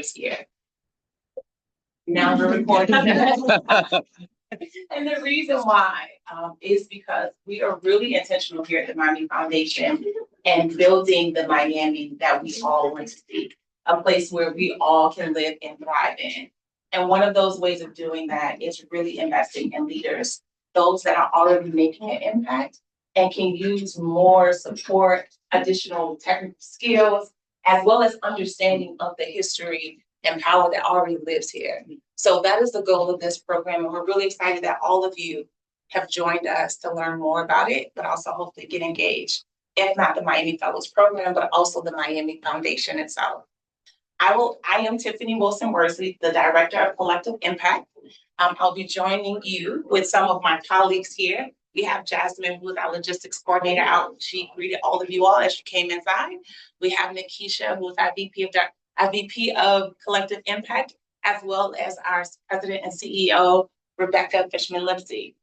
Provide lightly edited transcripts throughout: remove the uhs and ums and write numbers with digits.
lives here. Now we're recording. And the reason why is because we are really intentional here at the Miami Foundation and building the Miami that we all want to see, a place where we all can live and thrive in. And one of those ways of doing that is really investing in leaders, those that are already making an impact and can use more support, additional technical skills, as well as understanding of the history and power that already lives here. So that is the goal of this program. And we're really excited that all of you have joined us to learn more about it, but also hopefully get engaged, if not the Miami Fellows program, but also the Miami Foundation itself. I am Tiffany Wilson-Worsley, the Director of Collective Impact. I'll be joining you with some of my colleagues here. We have Jasmine, who is our logistics coordinator out. She greeted all of you all as you came inside. We have Nikisha, who is our VP of Collective Impact, as well as our President and CEO, Rebecca Fishman-Lipsey.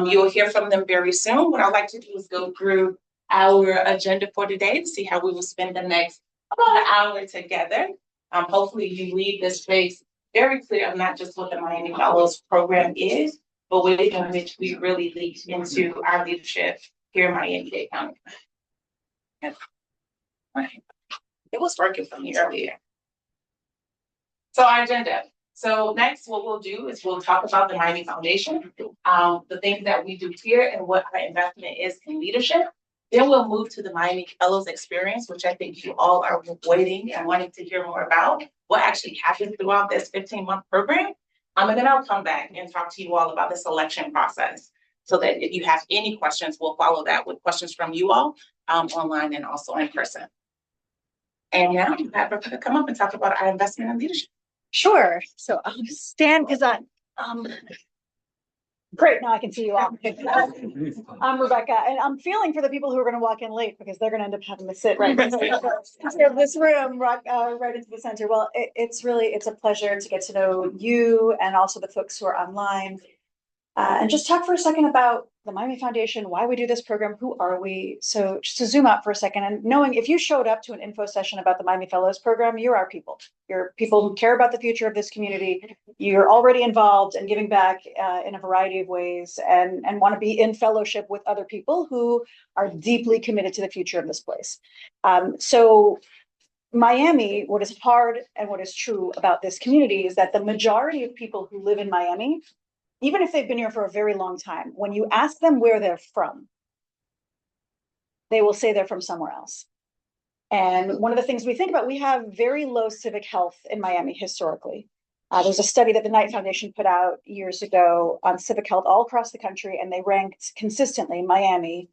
You'll hear from them very soon. What I'd like to do is go through our agenda for today to see how we will spend the next about an hour together. Hopefully you leave this space very clear of not just what the Miami Fellows program is, but ways in which we really lead into our leadership here in Miami-Dade County. It was working for me earlier. So our agenda. So next, what we'll do is we'll talk about the Miami Foundation, the things that we do here and what our investment is in leadership. Then we'll move to the Miami Fellows experience, which I think you all are waiting and wanting to hear more about what actually happens throughout this 15-month program. And then I'll come back and talk to you all about the selection process so that if you have any questions, we'll follow that with questions from you all online and also in person. And now I have Rebecca come up and talk about our investment in leadership. Sure. So I'll just stand because great, now I can see you all. I'm Rebecca, and I'm feeling for the people who are going to walk in late because they're going to end up having to sit right next to this room, right into the center. Well, it's a pleasure to get to know you and also the folks who are online. And just talk for a second about the Miami Foundation, why we do this program, who are we? So just to zoom out for a second and knowing if you showed up to an info session about the Miami Fellows program, you're our people. You're people who care about the future of this community. You're already involved and giving back in a variety of ways and want to be in fellowship with other people who are deeply committed to the future of this place. So Miami, what is hard and what is true about this community is that the majority of people who live in Miami, even if they've been here for a very long time, when you ask them where they're from, they will say they're from somewhere else. And one of the things we think about, we have very low civic health in Miami historically. There's a study that the Knight Foundation put out years ago on civic health all across the country, and they ranked consistently Miami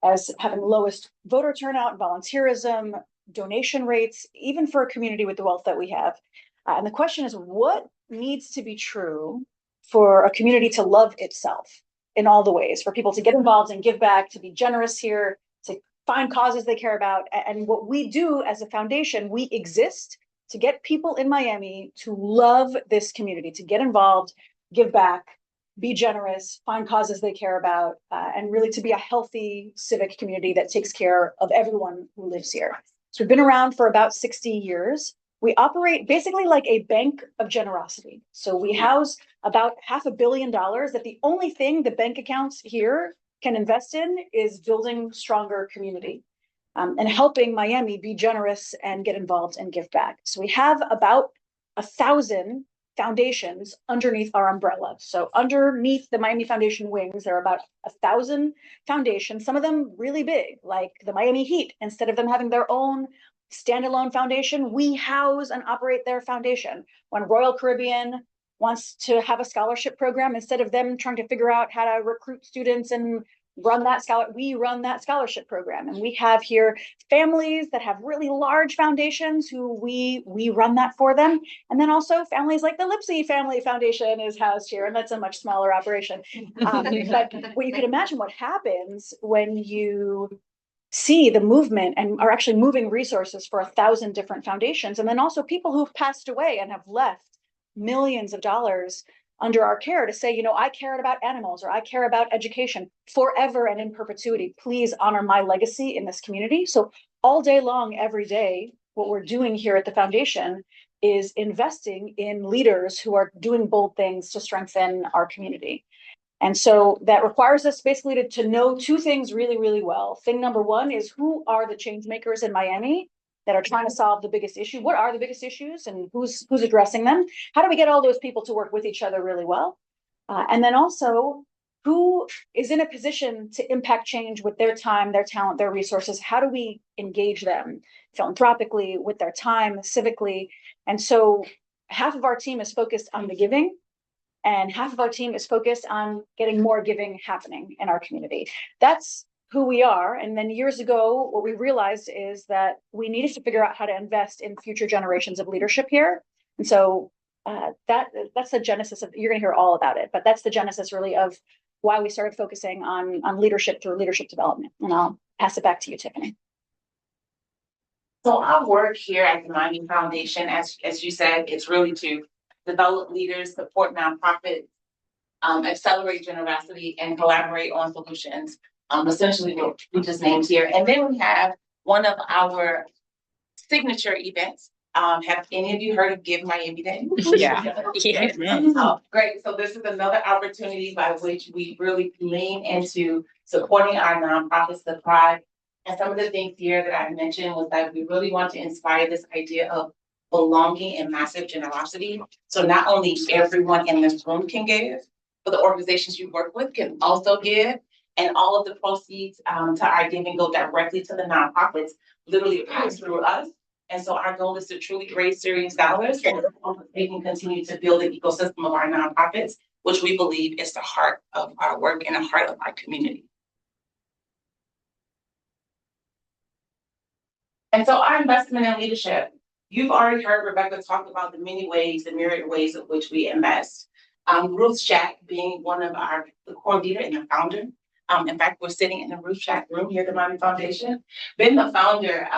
as having lowest voter turnout, volunteerism, donation rates, even for a community with the wealth that we have. And the question is, what needs to be true for a community to love itself in all the ways, for people to get involved and give back, to be generous here, to find causes they care about. And what we do as a foundation, we exist to get people in Miami to love this community, to get involved, give back, be generous, find causes they care about, and really to be a healthy civic community that takes care of everyone who lives here. So we've been around for about 60 years. We operate basically like a bank of generosity. So we house about $500 million that the only thing the bank accounts here can invest in is building stronger community and helping Miami be generous and get involved and give back. So we have about 1,000 foundations underneath our umbrella. So underneath the Miami Foundation wings, there are about 1,000 foundations, some of them really big, like the Miami Heat. Instead of them having their own standalone foundation, we house and operate their foundation. When Royal Caribbean wants to have a scholarship program, instead of them trying to figure out how to recruit students and run that we run that scholarship program. And we have here families that have really large foundations who we run that for them. And then also families like the Lipsey Family Foundation is housed here, and that's a much smaller operation. But what you can imagine what happens when you see the movement and are actually moving resources for 1,000 different foundations. And then also people who've passed away and have left millions of dollars under our care to say, I cared about animals or I care about education forever and in perpetuity. Please honor my legacy in this community. So all day long, every day, what we're doing here at the foundation is investing in leaders who are doing bold things to strengthen our community. And so that requires us basically to know two things really, really well. Thing number one is, who are the change makers in Miami that are trying to solve the biggest issue? What are the biggest issues and who's addressing them? How do we get all those people to work with each other really well? And then also, who is in a position to impact change with their time, their talent, their resources? How do we engage them philanthropically, with their time, civically? And so half of our team is focused on the giving, and half of our team is focused on getting more giving happening in our community. That's who we are. And then years ago, what we realized is that we needed to figure out how to invest in future generations of leadership here. And so that's the genesis of, you're going to hear all about it, but that's the genesis really of why we started focusing on leadership through leadership development. And I'll pass it back to you, Tiffany. So our work here at the Miami Foundation, as you said, it's really to develop leaders, support nonprofits, accelerate generosity, and collaborate on solutions. Essentially what we just named here. And then we have one of our signature events. Have any of you heard of Give Miami Day? Yeah. Oh, great. So this is another opportunity by which we really lean into supporting our nonprofits to thrive. And some of the things here that I mentioned was that we really want to inspire this idea of belonging and massive generosity. So not only everyone in this room can give, but the organizations you work with can also give. And all of the proceeds to our giving go directly to the nonprofits, literally pass through us. And so our goal is to truly raise serious dollars and they can continue to build the ecosystem of our nonprofits, which we believe is the heart of our work and the heart of our community. And so our investment in leadership, you've already heard Rebecca talk about the many ways, the myriad ways of which we invest. Ruth Shack being one of the core leader and the founder. In fact, we're sitting in the Ruth Shack room here at the Miami Foundation. Been the founder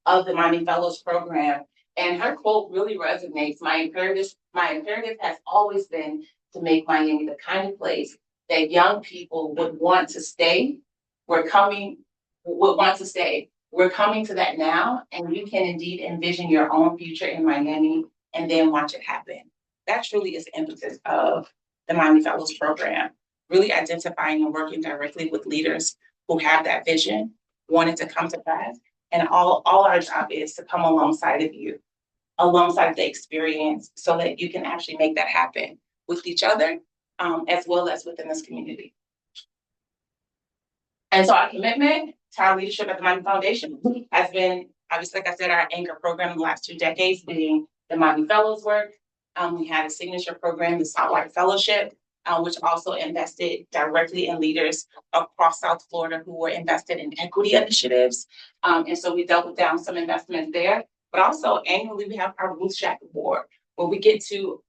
of the Miami Fellows program, and her quote really resonates. My imperative has always been to make Miami the kind of place that young people would want to stay. Would want to stay. We're coming to that now, and you can indeed envision your own future in Miami and then watch it happen. That truly is the impetus of the Miami Fellows program. Really identifying and working directly with leaders who have that vision, wanting to come to pass. And all our job is to come alongside of you, alongside the experience, so that you can actually make that happen with each other, as well as within this community. And so our commitment to our leadership at the Miami Foundation has been, obviously, like I said, our anchor program in the last 2 decades being the Miami Fellows work. We had a signature program, the Spotlight Fellowship, which also invested directly in leaders across South Florida who were invested in equity initiatives. And so we doubled down some investments there. But also annually, we have our Ruth Shack Award, where we get to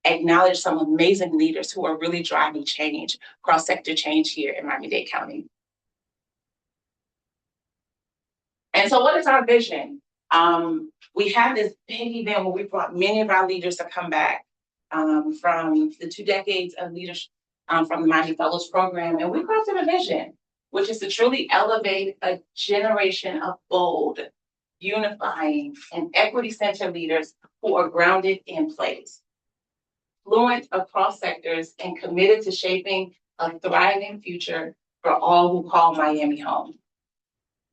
acknowledge some amazing leaders who are really driving change, cross-sector change here in Miami-Dade County. And so what is our vision? We have this big event where we brought many of our leaders to come back from the 2 decades of leadership from the Miami Fellows program. And we crafted a vision, which is to truly elevate a generation of bold, unifying, and equity-centered leaders who are grounded in place, fluent across sectors, and committed to shaping a thriving future for all who call Miami home.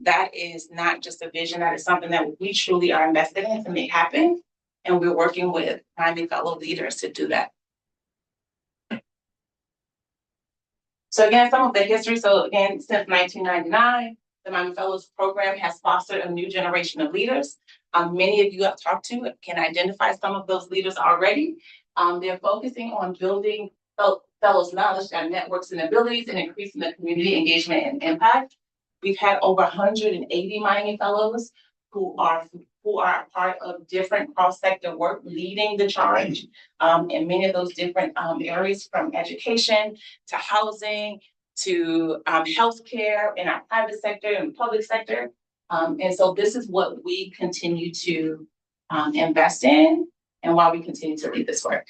That is not just a vision, that is something that we truly are invested in to make happen. And we're working with Miami fellow leaders to do that. So again, some of the history. So again, since 1999, the Miami Fellows program has fostered a new generation of leaders. Many of you I've talked to can identify some of those leaders already. They're focusing on building fellows' knowledge, their networks and abilities, and increasing the community engagement and impact. We've had over 180 Miami Fellows who are a part of different cross-sector work, leading the charge in many of those different areas, from education to housing to healthcare in our private sector and public sector. And so this is what we continue to invest in and why we continue to lead this work.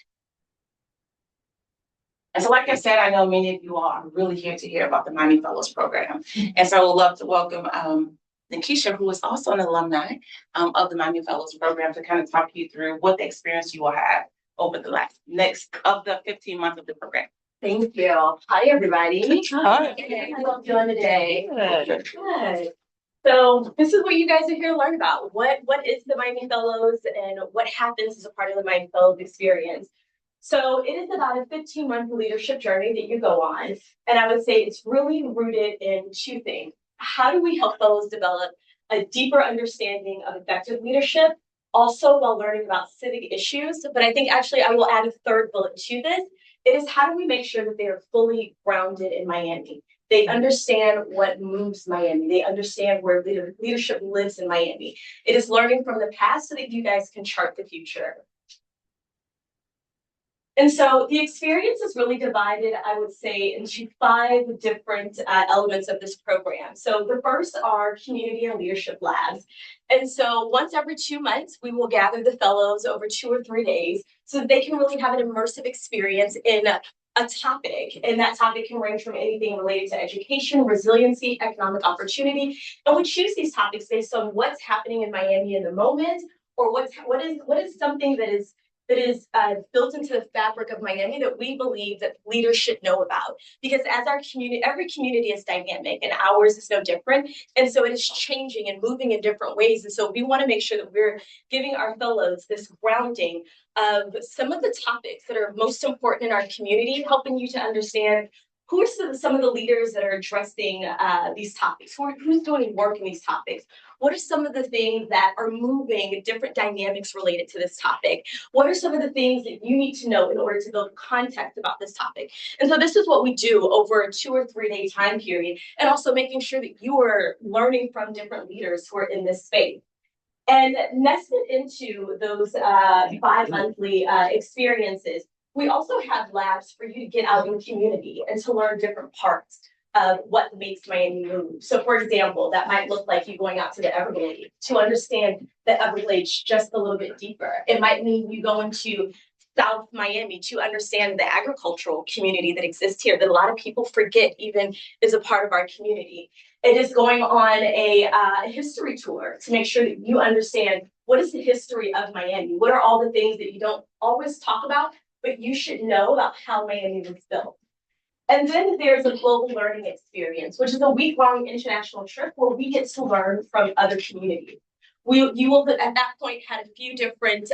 And so, like I said, I know many of you all are really here to hear about the Miami Fellows program. And so I would love to welcome Nikisha, who is also an alumni of the Miami Fellows program, to kind of talk you through what the experience you will have over the next of the 15 months of the program. Thank you. Hi, everybody. Hi. How you doing today? Good. Good. So this is what you guys are here to learn about. What is the Miami Fellows and what happens as a part of the Miami Fellows experience? So it is about a 15-month leadership journey that you go on. And I would say it's really rooted in two things. How do we help fellows develop a deeper understanding of effective leadership, also while learning about civic issues? But I think actually I will add a third bullet to this. It is how do we make sure that they are fully grounded in Miami? They understand what moves Miami. They understand where leadership lives in Miami. It is learning from the past so that you guys can chart the future. And so the experience is really divided, I would say, into 5 different elements of this program. So the first are community and leadership labs. And so once every 2 months, we will gather the fellows over 2 or 3 days so that they can really have an immersive experience in a topic. And that topic can range from anything related to education, resiliency, economic opportunity. And we choose these topics based on what's happening in Miami in the moment, or what is something that is built into the fabric of Miami that we believe that leaders should know about. Because as our community, every community is dynamic and ours is no different. And so it is changing and moving in different ways. And so we want to make sure that we're giving our fellows this grounding of some of the topics that are most important in our community, helping you to understand who are some of the leaders that are addressing these topics? Who's doing work in these topics? What are some of the things that are moving different dynamics related to this topic? What are some of the things that you need to know in order to build context about this topic? And so this is what we do over a 2 or 3 day time period, and also making sure that you are learning from different leaders who are in this space. And nested into those bi-monthly experiences, we also have labs for you to get out in the community and to learn different parts of what makes Miami move. So for example, that might look like you going out to the Everglades to understand the Everglades just a little bit deeper. It might mean you going to South Miami to understand the agricultural community that exists here that a lot of people forget even is a part of our community. It is going on a history tour to make sure that you understand what is the history of Miami? What are all the things that you don't always talk about, but you should know about how Miami was built. And then there's a global learning experience, which is a week-long international trip where we get to learn from other communities. You will, at that point, had a few different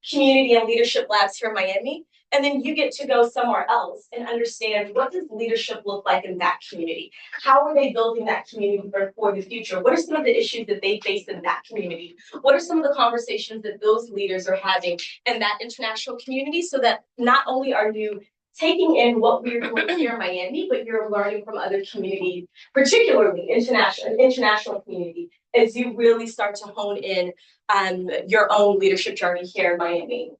community and leadership labs here in Miami, and then you get to go somewhere else and understand what does leadership look like in that community? How are they building that community for the future? What are some of the issues that they face in that community? What are some of the conversations that those leaders are having in that international community, so that not only are you taking in what we're doing here in Miami, but you're learning from other communities, particularly international community, as you really start to hone in your own leadership journey here in Miami.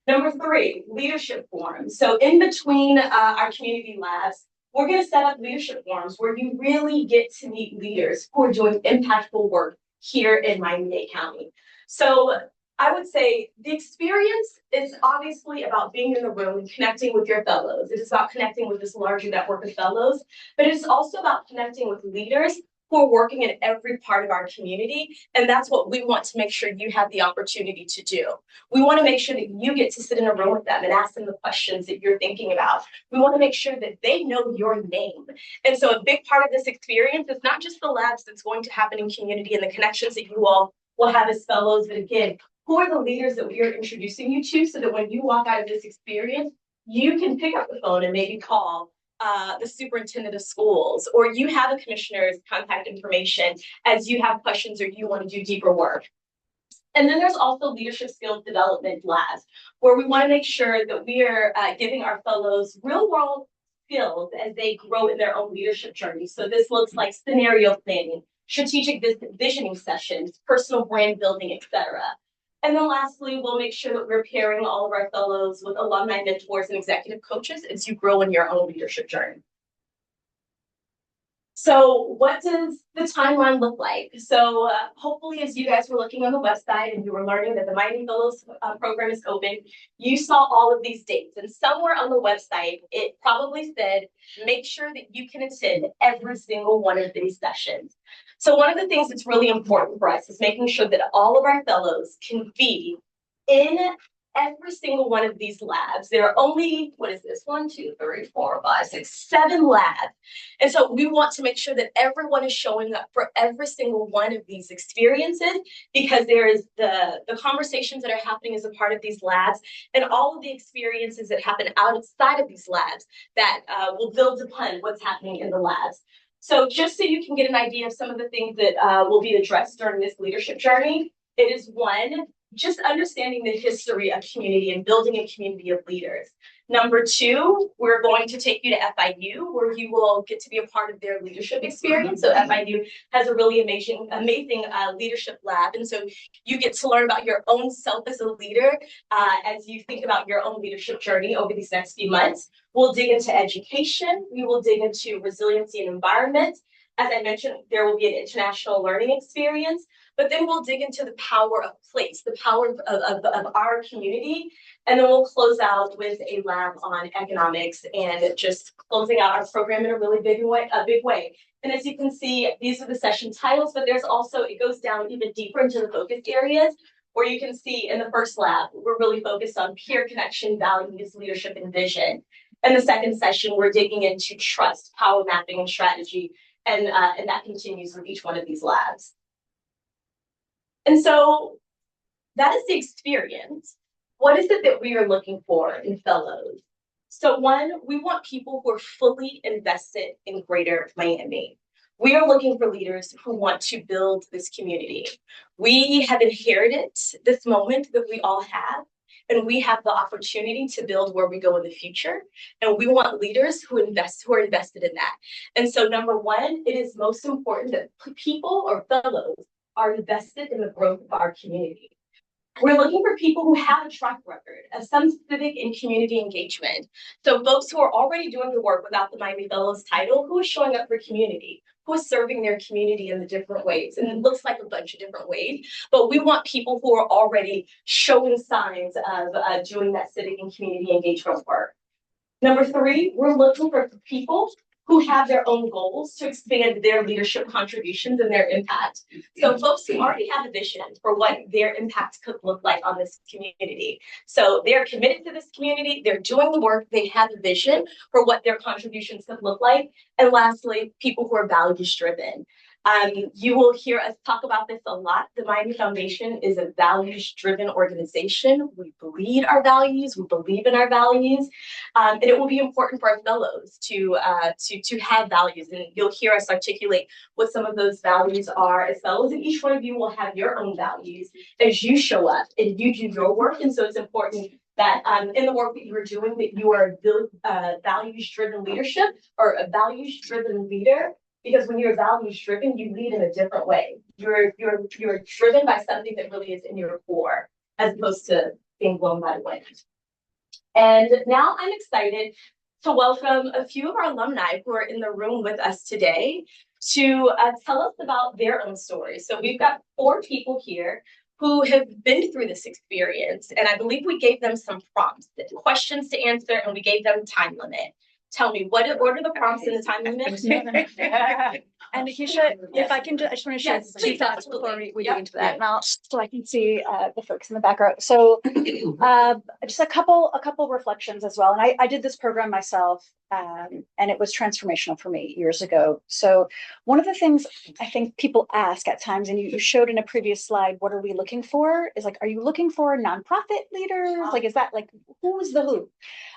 Number 3, leadership forums. So in between our community labs, we're going to set up leadership forums where you really get to meet leaders who are doing impactful work here in Miami-Dade County. So I would say the experience is obviously about being in the room and connecting with your fellows. It is about connecting with this larger network of fellows, but it's also about connecting with leaders who are working in every part of our community. And that's what we want to make sure you have the opportunity to do. We want to make sure that you get to sit in a room with them and ask them the questions that you're thinking about. We want to make sure that they know your name. And so a big part of this experience is not just the labs that's going to happen in community and the connections that you all will have as fellows, but again, who are the leaders that we are introducing you to, so that when you walk out of this experience, you can pick up the phone and maybe call the superintendent of schools, or you have a commissioner's contact information as you have questions or you want to do deeper work. And then there's also leadership skills development labs, where we want to make sure that we are giving our fellows real world skills as they grow in their own leadership journey. So this looks like scenario planning, strategic visioning sessions, personal brand building, etc. And then lastly, we'll make sure that we're pairing all of our fellows with alumni mentors and executive coaches as you grow in your own leadership journey. So what does the timeline look like? So hopefully, as you guys were looking on the website and you were learning that the Miami Fellows program is open, you saw all of these dates. And somewhere on the website, it probably said, make sure that you can attend every single one of these sessions. So one of the things that's really important for us is making sure that all of our fellows can be in every single one of these labs. There are only, what is this? 1, 2, 3, 4, 5, 6, 7 labs. And so we want to make sure that everyone is showing up for every single one of these experiences, because there is the conversations that are happening as a part of these labs and all of the experiences that happen outside of these labs that will build upon what's happening in the labs. So just so you can get an idea of some of the things that will be addressed during this leadership journey, it is one, just understanding the history of community and building a community of leaders. Number 2, we're going to take you to FIU, where you will get to be a part of their leadership experience. So FIU has a really amazing leadership lab. And so you get to learn about your own self as a leader as you think about your own leadership journey over these next few months. We'll dig into education. We will dig into resiliency and environment. As I mentioned, there will be an international learning experience, but then we'll dig into the power of place, the power of our community. And then we'll close out with a lab on economics and just closing out our program in a really big way. And as you can see, these are the session titles, but there's also, it goes down even deeper into the focus areas, where you can see in the first lab, we're really focused on peer connection, values, leadership, and vision. In the second session, we're digging into trust, power mapping, and strategy. And that continues with each one of these labs. And so that is the experience. What is it that we are looking for in fellows? So one, we want people who are fully invested in Greater Miami. We are looking for leaders who want to build this community. We have inherited this moment that we all have, and we have the opportunity to build where we go in the future. And we want leaders who are invested in that. And so number 1, it is most important that people or fellows are invested in the growth of our community. We're looking for people who have a track record of some civic and community engagement. So folks who are already doing the work without the Miami Fellows title, who is showing up for community, who is serving their community in the different ways. And it looks like a bunch of different ways, but we want people who are already showing signs of doing that civic and community engagement work. Number 3, we're looking for people who have their own goals to expand their leadership contributions and their impact. So folks who already have a vision for what their impact could look like on this community. So they're committed to this community, they're doing the work, they have a vision for what their contributions could look like. And lastly, people who are values driven. You will hear us talk about this a lot. The Miami Foundation is a values-driven organization. We bleed our values, we believe in our values, and it will be important for our fellows to have values. And you'll hear us articulate what some of those values are as fellows. And each one of you will have your own values as you show up and you do your work. And so it's important that in the work that you are doing, that you are values-driven leadership or a values-driven leader. Because when you're values driven, you lead in a different way. You're driven by something that really is in your core, as opposed to being blown by the wind. And now I'm excited to welcome a few of our alumni who are in the room with us today to tell us about their own stories. So we've got 4 people here who have been through this experience, and I believe we gave them some prompts, questions to answer, and we gave them a time limit. Tell me, what are the prompts in the time limit? And Keisha, if I can, I just want to share 2 thoughts before we get into that, and so I can see the folks in the back row. So just a couple reflections as well. And I did this program myself, and it was transformational for me years ago. So one of the things I think people ask at times, and you showed in a previous slide, what are we looking for? Is like, are you looking for nonprofit leaders? Like, is that like, who's the who?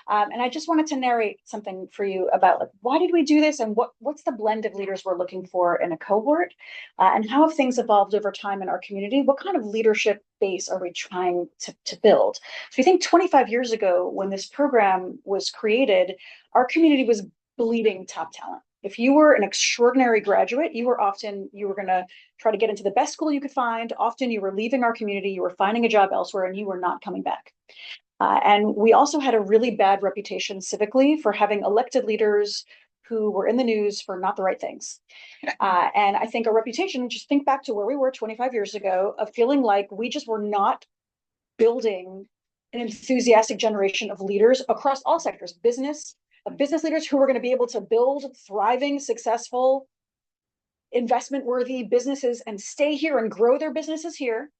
And I just wanted to narrate something for you about like, why did we do this, and what's the blend of leaders we're looking for in a cohort, and how have things evolved over time in our community? What kind of leadership base are we trying to build? So we think 25 years ago, when this program was created, our community was bleeding top talent. If you were an extraordinary graduate, you were going to try to get into the best school you could find. Often you were leaving our community, you were finding a job elsewhere, and you were not coming back. And we also had a really bad reputation civically for having elected leaders who were in the news for not the right things. And I think a reputation, just think back to where we were 25 years ago, of feeling like we just were not building an enthusiastic generation of leaders across all sectors, business leaders who were going to be able to build thriving, successful investment worthy businesses and stay here and grow their businesses here,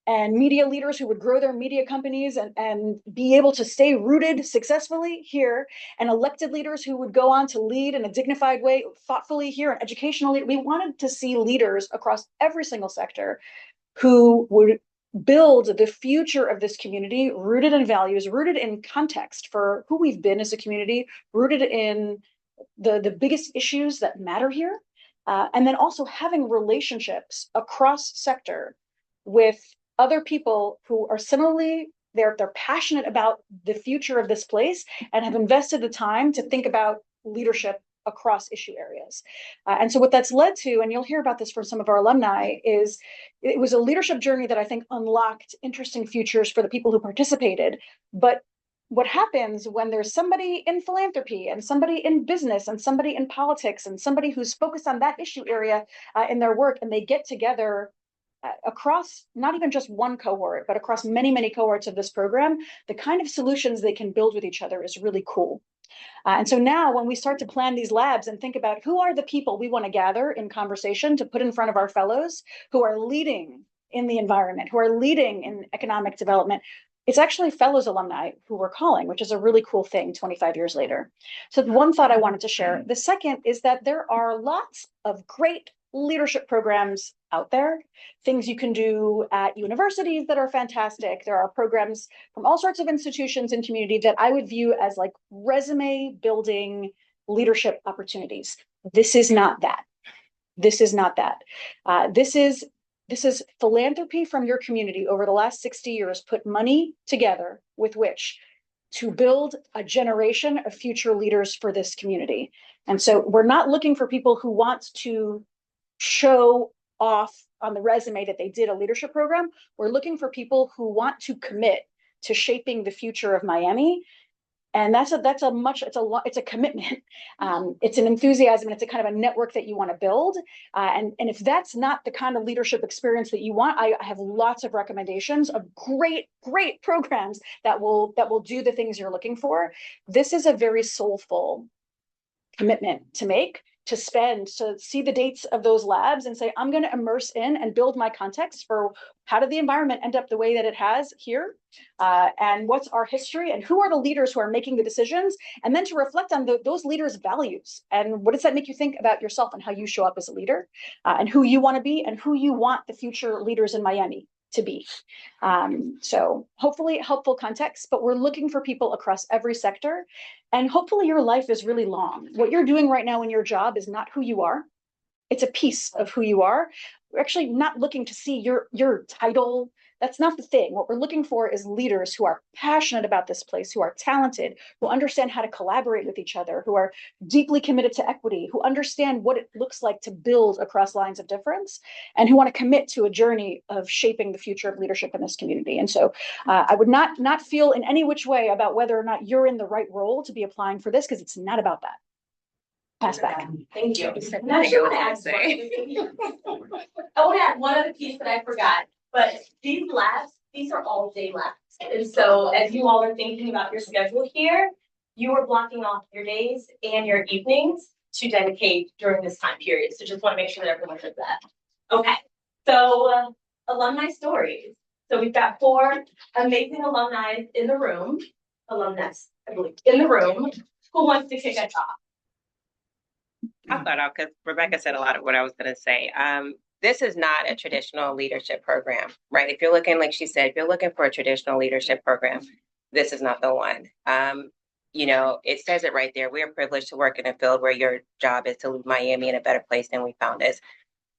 and media leaders who would grow their media companies and be able to stay rooted successfully here, and elected leaders who would go on to lead in a dignified way, thoughtfully here, and educationally. We wanted to see leaders across every single sector who would build the future of this community, rooted in values, rooted in context for who we've been as a community, rooted in the biggest issues that matter here, and then also having relationships across sector with other people who are similarly, they're passionate about the future of this place and have invested the time to think about leadership across issue areas. And so what that's led to, and you'll hear about this from some of our alumni, is it was a leadership journey that I think unlocked interesting futures for the people who participated. But what happens when there's somebody in philanthropy and somebody in business and somebody in politics and somebody who's focused on that issue area in their work, and they get together across not even just one cohort, but across many, many cohorts of this program, the kind of solutions they can build with each other is really cool. And so now when we start to plan these labs and think about who are the people we want to gather in conversation to put in front of our fellows who are leading in the environment, who are leading in economic development, it's actually Fellows alumni who we're calling, which is a really cool thing 25 years later. So the one thought I wanted to share. The second is that there are lots of great leadership programs out there, things you can do at universities that are fantastic. There are programs from all sorts of institutions and community that I would view as like resume building leadership opportunities. This is not that. This is not that. This is philanthropy from your community over the last 60 years, put money together with which to build a generation of future leaders for this community. And so we're not looking for people who want to show off on the resume that they did a leadership program. We're looking for people who want to commit to shaping the future of Miami. And it's a commitment. It's an enthusiasm, and it's a kind of a network that you want to build. And if that's not the kind of leadership experience that you want, I have lots of recommendations of great programs that will do the things you're looking for. This is a very soulful commitment to make, to spend, to see the dates of those labs and say, I'm going to immerse in and build my context for how did the environment end up the way that it has here, and what's our history, and who are the leaders who are making the decisions, and then to reflect on those leaders' values, and what does that make you think about yourself and how you show up as a leader, and who you want to be, and who you want the future leaders in Miami to be. So hopefully helpful context, but we're looking for people across every sector. And hopefully your life is really long. What you're doing right now in your job is not who you are. It's a piece of who you are. We're actually not looking to see your title. That's not the thing. What we're looking for is leaders who are passionate about this place, who are talented, who understand how to collaborate with each other, who are deeply committed to equity, who understand what it looks like to build across lines of difference, and who want to commit to a journey of shaping the future of leadership in this community. And so I would not feel in any which way about whether or not you're in the right role to be applying for this, because it's not about that. Pass back. Thank you. And I actually want to add one other piece that I forgot. But these labs, these are all day labs. And so as you all are thinking about your schedule here, you are blocking off your days and your evenings to dedicate during this time period. So just want to make sure that everyone knows that. Okay, so alumni stories. So we've got 4 amazing alumni in the room, alumnus, I believe, in the room. Who wants to kick us off? I'll start off because Rebecca said a lot of what I was going to say. This is not a traditional leadership program, right? If you're looking, like she said, if you're looking for a traditional leadership program, this is not the one. It says it right there. We are privileged to work in a field where your job is to leave Miami in a better place than we found it.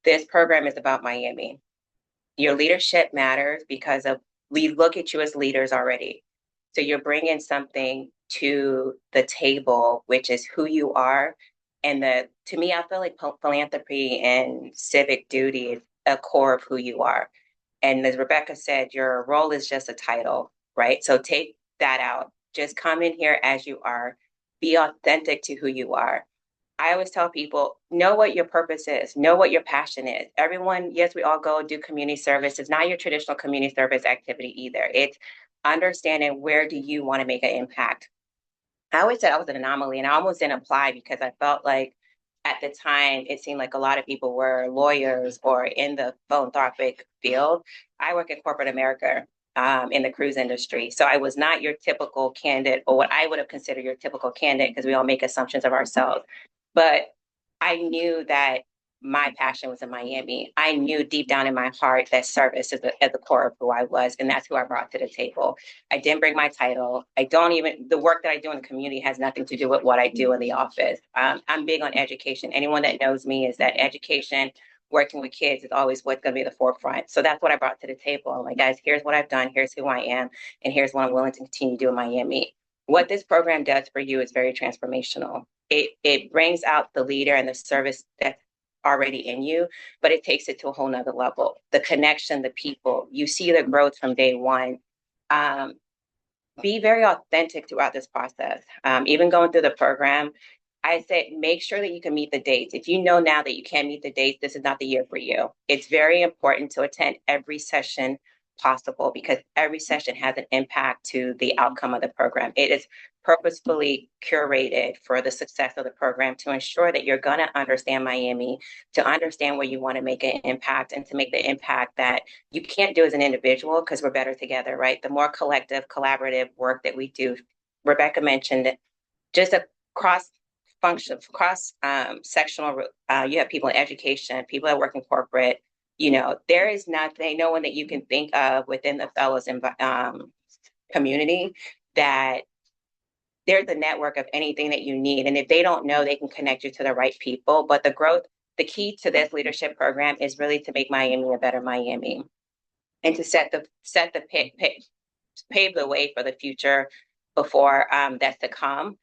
This program is about Miami. Your leadership matters because we look at you as leaders already. So you're bringing something to the table, which is who you are. And to me, I feel like philanthropy and civic duty is a core of who you are. And as Rebecca said, your role is just a title, right? So take that out. Just come in here as you are. Be authentic to who you are. I always tell people, know what your purpose is. Know what your passion is. Everyone, yes, we all go do community service. It's not your traditional community service activity either. It's understanding where do you want to make an impact. I always said I was an anomaly, and I almost didn't apply because I felt like at the time, it seemed like a lot of people were lawyers or in the philanthropic field. I work in corporate America, in the cruise industry. So I was not your typical candidate, or what I would have considered your typical candidate, because we all make assumptions of ourselves. But I knew that my passion was in Miami. I knew deep down in my heart that service is at the core of who I was, and that's who I brought to the table. I didn't bring my title. The work that I do in the community has nothing to do with what I do in the office. I'm big on education. Anyone that knows me is that education, working with kids is always what's going to be the forefront. So that's what I brought to the table. I'm like, guys, here's what I've done. Here's who I am. And here's what I'm willing to continue to do in Miami. What this program does for you is very transformational. It brings out the leader and the service that's already in you, but it takes it to a whole nother level. The connection, the people, you see the growth from day one. Be very authentic throughout this process. Even going through the program, I say make sure that you can meet the dates. If you know now that you can't meet the dates, this is not the year for you. It's very important to attend every session possible, because every session has an impact to the outcome of the program. It is purposefully curated for the success of the program to ensure that you're going to understand Miami, to understand where you want to make an impact, and to make the impact that you can't do as an individual, because we're better together, right? The more collective, collaborative work that we do. Rebecca mentioned just a cross function, cross sectional. You have people in education, people that work in corporate. There is no one that you can think of within the fellows community that there's a network of anything that you need. And if they don't know, they can connect you to the right people. But the key to this leadership program is really to make Miami a better Miami, and to pave the way for the future before that's to come.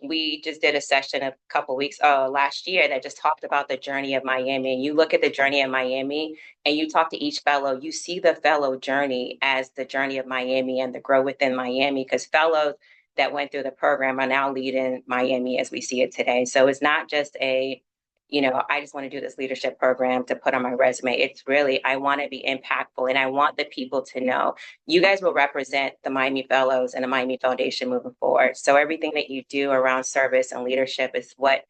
We just did a session a couple weeks last year that just talked about the journey of Miami. And you look at the journey of Miami and you talk to each fellow, you see the fellow journey as the journey of Miami and the grow within Miami, because fellows that went through the program are now leading Miami as we see it today. So it's not just I just want to do this leadership program to put on my resume. It's really, I want to be impactful, and I want the people to know you guys will represent the Miami Fellows and the Miami Foundation moving forward. So everything that you do around service and leadership is what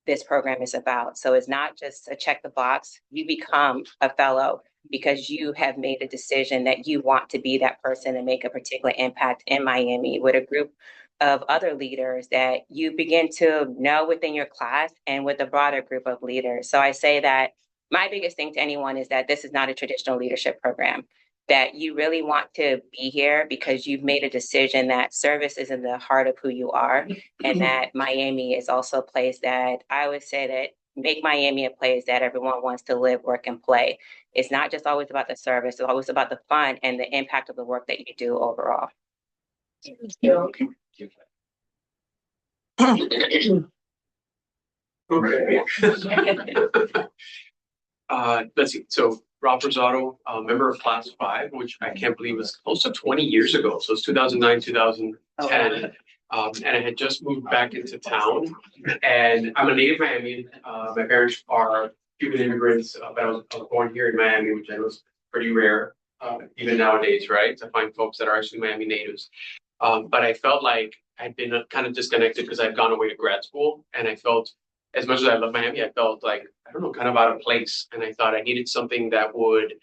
this program is about. So it's not just a check the box. You become a fellow because you have made a decision that you want to be that person and make a particular impact in Miami with a group of other leaders that you begin to know within your class and with a broader group of leaders. So I say that my biggest thing to anyone is that this is not a traditional leadership program, that you really want to be here because you've made a decision that service is in the heart of who you are, and that Miami is also a place that I would say that make Miami a place that everyone wants to live, work, and play. It's not just always about the service, it's always about the fun and the impact of the work that you do overall. Okay. Let's see. So Rob Rosado, member of Class 5, which I can't believe was close to 20 years ago. So it's 2009, 2010. And I had just moved back into town. And I'm a native Miamian. My parents are Cuban immigrants, but I was born here in Miami, which I know is pretty rare, even nowadays, right? To find folks that are actually Miami natives. But I felt like I'd been kind of disconnected because I'd gone away to grad school, and I felt, as much as I love Miami, I felt like, I don't know, kind of out of place. And I thought I needed something that would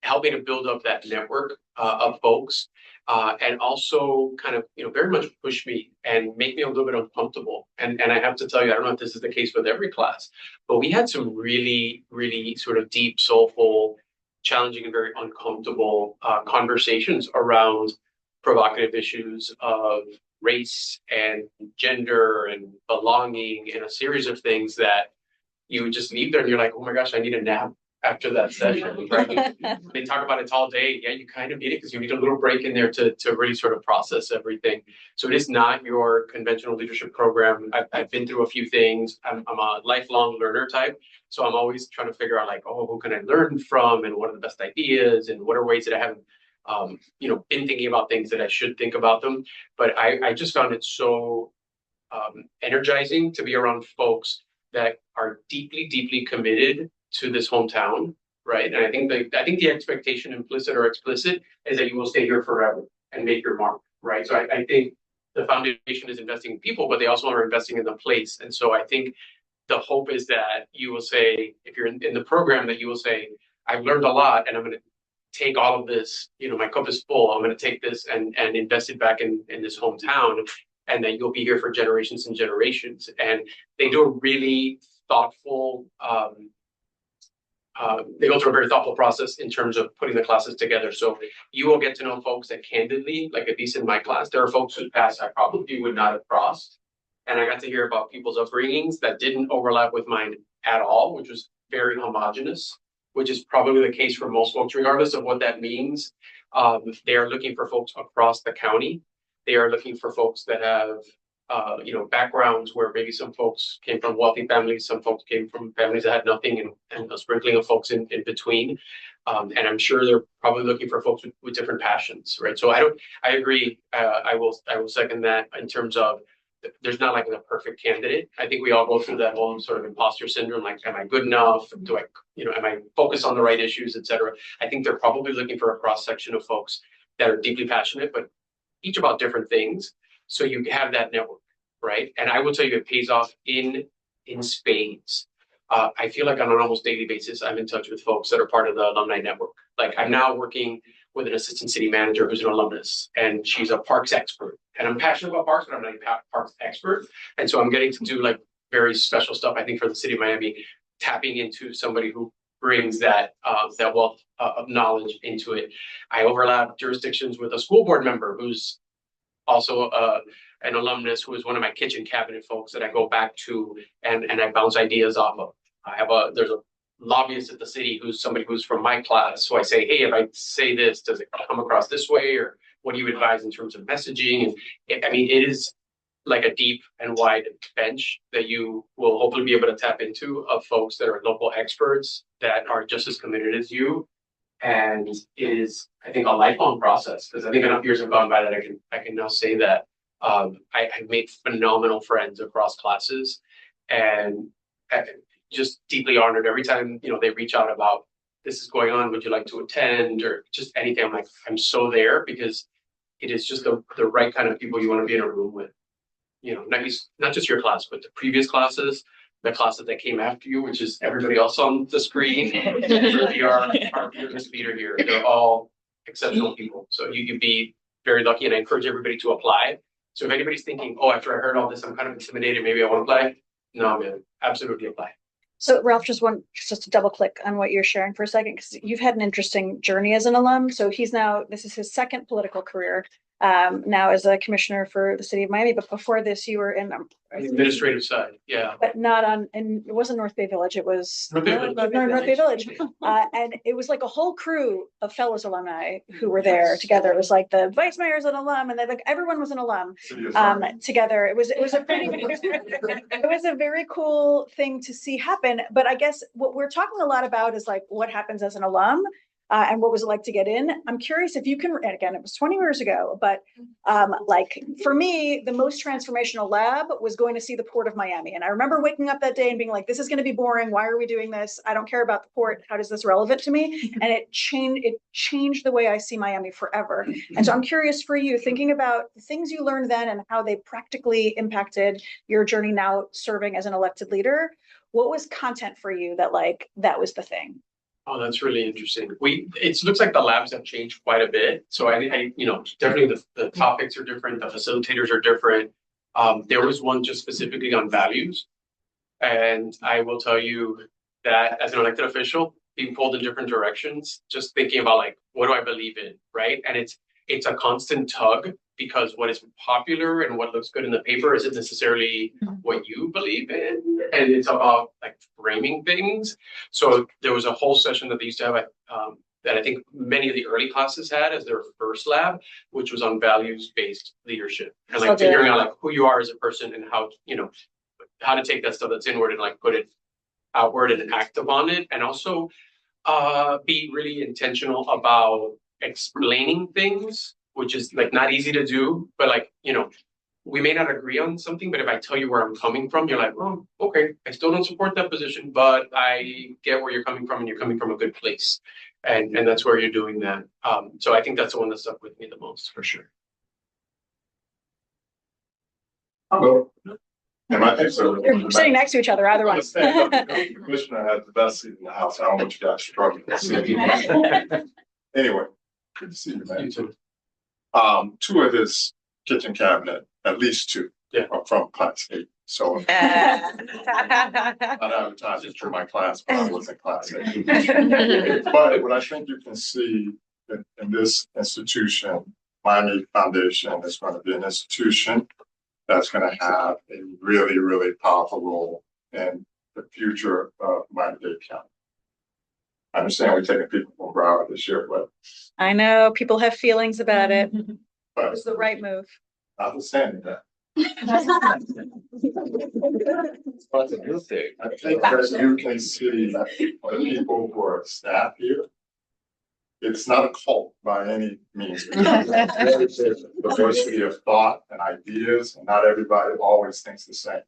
help me to build up that network of folks, and also kind of, very much push me and make me a little bit uncomfortable. And I have to tell you, I don't know if this is the case with every class, but we had some really, really sort of deep, soulful, challenging, and very uncomfortable conversations around provocative issues of race and gender and belonging, and a series of things that you would just leave there and you're like, oh my gosh, I need a nap after that session. Right? They talk about it all day. Yeah, you kind of need it because you need a little break in there to really sort of process everything. So it is not your conventional leadership program. I've been through a few things. I'm a lifelong learner type. So I'm always trying to figure out like, oh, who can I learn from, and what are the best ideas, and what are ways that I haven't been thinking about things that I should think about them. But I just found it so energizing to be around folks that are deeply, deeply committed to this hometown, right? And I think the expectation, implicit or explicit, is that you will stay here forever and make your mark, right? So I think the foundation is investing in people, but they also are investing in the place. And so I think the hope is that you will say, if you're in the program, that you will say, I've learned a lot and I'm going to take all of this, my cup is full. I'm going to take this and invest it back in this hometown, and that you'll be here for generations and generations. And they do a really thoughtful, they go through a very thoughtful process in terms of putting the classes together. So you will get to know folks that candidly, like at least in my class, there are folks whose past I probably would not have crossed. And I got to hear about people's upbringings that didn't overlap with mine at all, which was very homogenous, which is probably the case for most folks, regardless of what that means. They are looking for folks across the county. They are looking for folks that have, backgrounds where maybe some folks came from wealthy families, some folks came from families that had nothing, and a sprinkling of folks in between. And I'm sure they're probably looking for folks with different passions, right? So I agree. I will second that in terms of there's not like a perfect candidate. I think we all go through that whole sort of imposter syndrome, like, am I good enough? Am I focused on the right issues, et cetera? I think they're probably looking for a cross section of folks that are deeply passionate, but each about different things. So you have that network, right? And I will tell you, it pays off in spades. I feel like on an almost daily basis, I'm in touch with folks that are part of the alumni network. Like I'm now working with an assistant city manager who's an alumnus, and she's a parks expert. And I'm passionate about parks, but I'm not a parks expert. And so I'm getting to do like very special stuff, I think, for the city of Miami, tapping into somebody who brings that wealth of knowledge into it. I overlap jurisdictions with a school board member who's also an alumnus, who is one of my kitchen cabinet folks that I go back to and I bounce ideas off of. There's a lobbyist at the city who's somebody who's from my class. So I say, hey, if I say this, does it come across this way? Or what do you advise in terms of messaging? And it is like a deep and wide bench that you will hopefully be able to tap into of folks that are local experts that are just as committed as you. And it is, I think, a lifelong process, because I think enough years have gone by that I can now say that I've made phenomenal friends across classes, and just deeply honored every time they reach out about this is going on. Would you like to attend, or just anything? I'm like, I'm so there, because it is just the right kind of people you want to be in a room with. Not just your class, but the previous classes, the classes that came after you, which is everybody else on the screen. Really our fearless leader here. They're all exceptional people. So you can be very lucky, and I encourage everybody to apply. So if anybody's thinking, oh, after I heard all this, I'm kind of intimidated, maybe I won't apply. No, man, absolutely apply. So Ralph, just to double click on what you're sharing for a second, because you've had an interesting journey as an alum. So this is his second political career, now as a commissioner for the city of Miami. But before this, you were in the administrative side, yeah. But not and it wasn't North Bay Village. It was North Bay Village. And it was like a whole crew of Fellows alumni who were there together. It was like the vice mayor's an alum, and everyone was an alum together. It was a very cool thing to see happen. But I guess what we're talking a lot about is like what happens as an alum. And what was it like to get in? I'm curious if you can, and again, it was 20 years ago, but like for me, the most transformational lab was going to see the Port of Miami. And I remember waking up that day and being like, this is going to be boring. Why are we doing this? I don't care about the port. How is this relevant to me? And it changed the way I see Miami forever. And so I'm curious for you, thinking about the things you learned then and how they practically impacted your journey now serving as an elected leader. What was content for you that was the thing? Oh, that's really interesting. It looks like the labs have changed quite a bit. So I definitely the topics are different. The facilitators are different. There was one just specifically on values. And I will tell you that as an elected official, being pulled in different directions, just thinking about like, what do I believe in, right? And it's a constant tug, because what is popular and what looks good in the paper isn't necessarily what you believe in. And it's about like framing things. So there was a whole session that they used to have that I think many of the early classes had as their first lab, which was on values-based leadership. And like figuring out like who you are as a person and how to take that stuff that's inward and like put it outward and act upon it. And also be really intentional about explaining things, which is like not easy to do, but like, we may not agree on something, but if I tell you where I'm coming from, you're like, oh, okay, I still don't support that position, but I get where you're coming from, and you're coming from a good place. And that's where you're doing that. So I think that's the one that stuck with me the most, for sure. Hello. And I think so. You're sitting next to each other, either I'm one. saying that because the commissioner has the best seat in the house. I don't want you guys struggling to see. Anyway, good to see you, man. You too. Two of his kitchen cabinet, at least two, Yeah. are from class 8. So I'm not advertising for my class, but I was in class 8. But what I think you can see in this institution, Miami Foundation is going to be an institution that's going to have a really, really powerful role in the future of Miami-Dade County. I understand we're taking people from Broward this year, but I know people have feelings about it. but It's the right move. notwithstanding that, That's a good thing. I think that you can see the people who are staff here. It's not a cult by any means. There's a diversity of thought and ideas, and not everybody always thinks the same.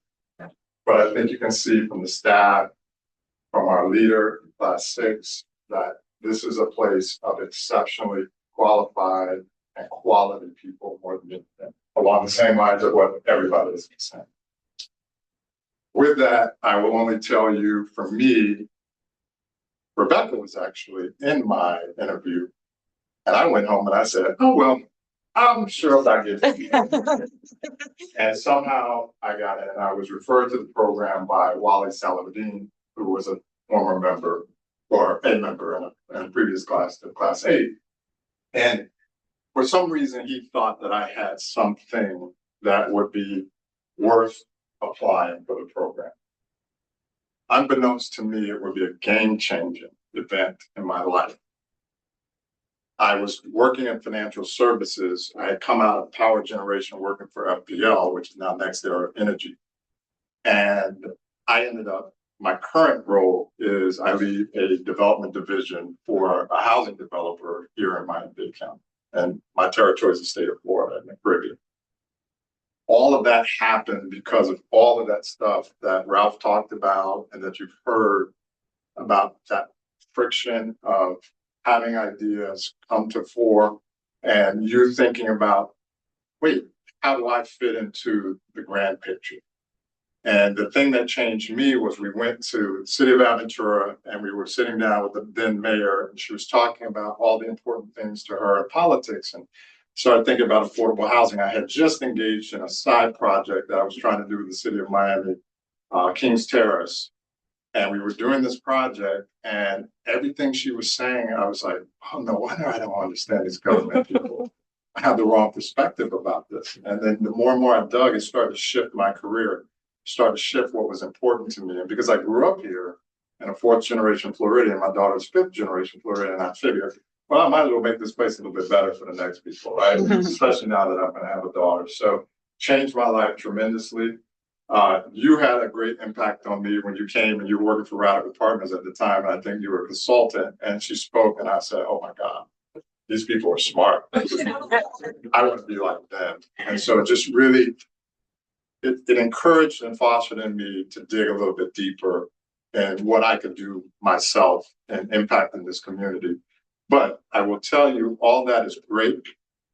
But I think you can see from the staff, from our leader, class 6, that this is a place of exceptionally qualified and quality people more than anything, along the same lines of what everybody is saying. With that, I will only tell you, for me, Rebecca was actually in my interview, and I went home and I said, oh, well, I'm sure I get it. And somehow I got it, and I was referred to the program by Wally Saladin, who was a former member or a member in a previous class, to class 8. And for some reason, he thought that I had something that would be worth applying for the program. Unbeknownst to me, it would be a game-changing event in my life. I was working in financial services. I had come out of power generation working for FPL, which is now Next Era Energy. And I ended up, my current role is I lead a development division for a housing developer here in Miami-Dade County. And my territory is the state of Florida and the Caribbean. All of that happened because of all of that stuff that Ralph talked about and that you've heard about, that friction of having ideas come to fore and you thinking about, wait, how do I fit into the grand picture? And the thing that changed me was we went to the city of Aventura and we were sitting down with the then mayor, and she was talking about all the important things to her in politics, and started thinking about affordable housing. I had just engaged in a side project that I was trying to do with the city of Miami, Kings Terrace. And we were doing this project, and everything she was saying, I was like, oh, no wonder I don't understand these government people. I have the wrong perspective about this. And then the more and more I dug, it started to shift my career, started to shift what was important to me. And because I grew up here in a 4th generation Floridian, my daughter's 5th generation Floridian, and I figured, well, I might as well make this place a little bit better for the next people, right? Especially now that I'm going to have a daughter. So changed my life tremendously. You had a great impact on me when you came, and you were working for Radical Partners at the time. And I think you were a consultant, and she spoke, and I said, oh my God, these people are smart. I want to be like them. And so it just really, it encouraged and fostered in me to dig a little bit deeper in what I could do myself and impact in this community. But I will tell you, all that is great,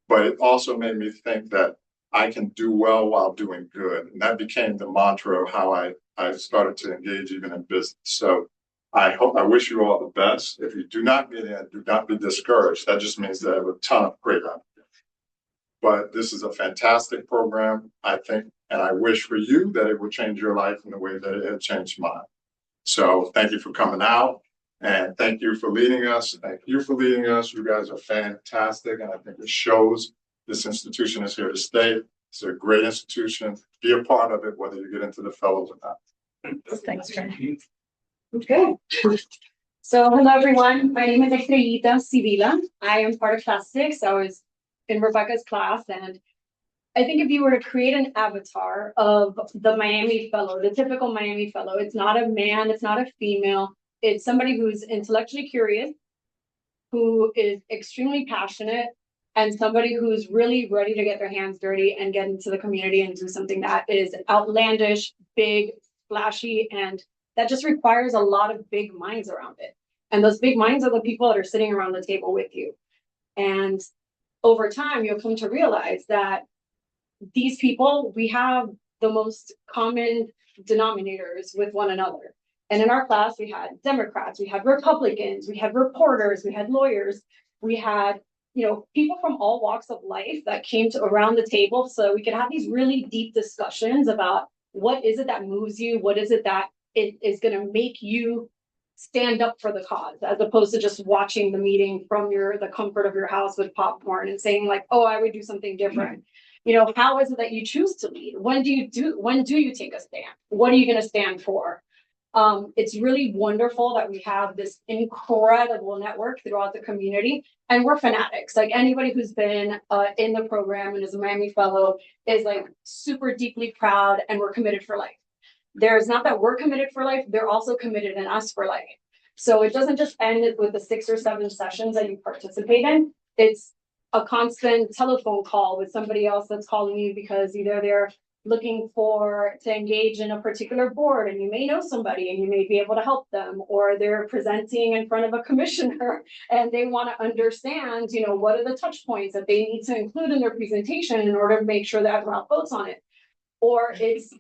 but it also made me think that I can do well while doing good. And that became the mantra of how I started to engage even in business. So I wish you all the best. If you do not get in, do not be discouraged. That just means that I have a ton of great ideas. But this is a fantastic program, I think, and I wish for you that it would change your life in the way that it had changed mine. So thank you for coming out, and thank you for leading us. Thank you for leading us. You guys are fantastic, and I think it shows this institution is here to stay. It's a great institution. Be a part of it, whether you get into the fellows or not. Thanks, Fran. Okay. So hello everyone. My name is Estrellita Sibila. I am part of class 6. I was in Rebecca's class, and I think if you were to create an avatar of the Miami Fellow, the typical Miami Fellow, it's not a man, it's not a female, it's somebody who's intellectually curious, who is extremely passionate, and somebody who's really ready to get their hands dirty and get into the community and do something that is outlandish, big, flashy, and that just requires a lot of big minds around it. And those big minds are the people that are sitting around the table with you. And over time, you'll come to realize that these people, we have the most common denominators with one another. And in our class, we had Democrats, we had Republicans, we had reporters, we had lawyers, we had, people from all walks of life that came to around the table so we could have these really deep discussions about what is it that moves you, what is it that it is going to make you stand up for the cause, as opposed to just watching the meeting from the comfort of your house with popcorn and saying like, oh, I would do something different. How is it that you choose to lead? When do you take a stand? What are you going to stand for? It's really wonderful that we have this incredible network throughout the community, and we're fanatics. Like anybody who's been in the program and is a Miami Fellow is like super deeply proud, and we're committed for life. There's not that we're committed for life, they're also committed in us for life. So it doesn't just end with the 6 or 7 sessions that you participate in. It's a constant telephone call with somebody else that's calling you because either they're looking to engage in a particular board and you may know somebody and you may be able to help them, or they're presenting in front of a commissioner and they want to understand, what are the touch points that they need to include in their presentation in order to make sure that everyone votes on it. Or it's,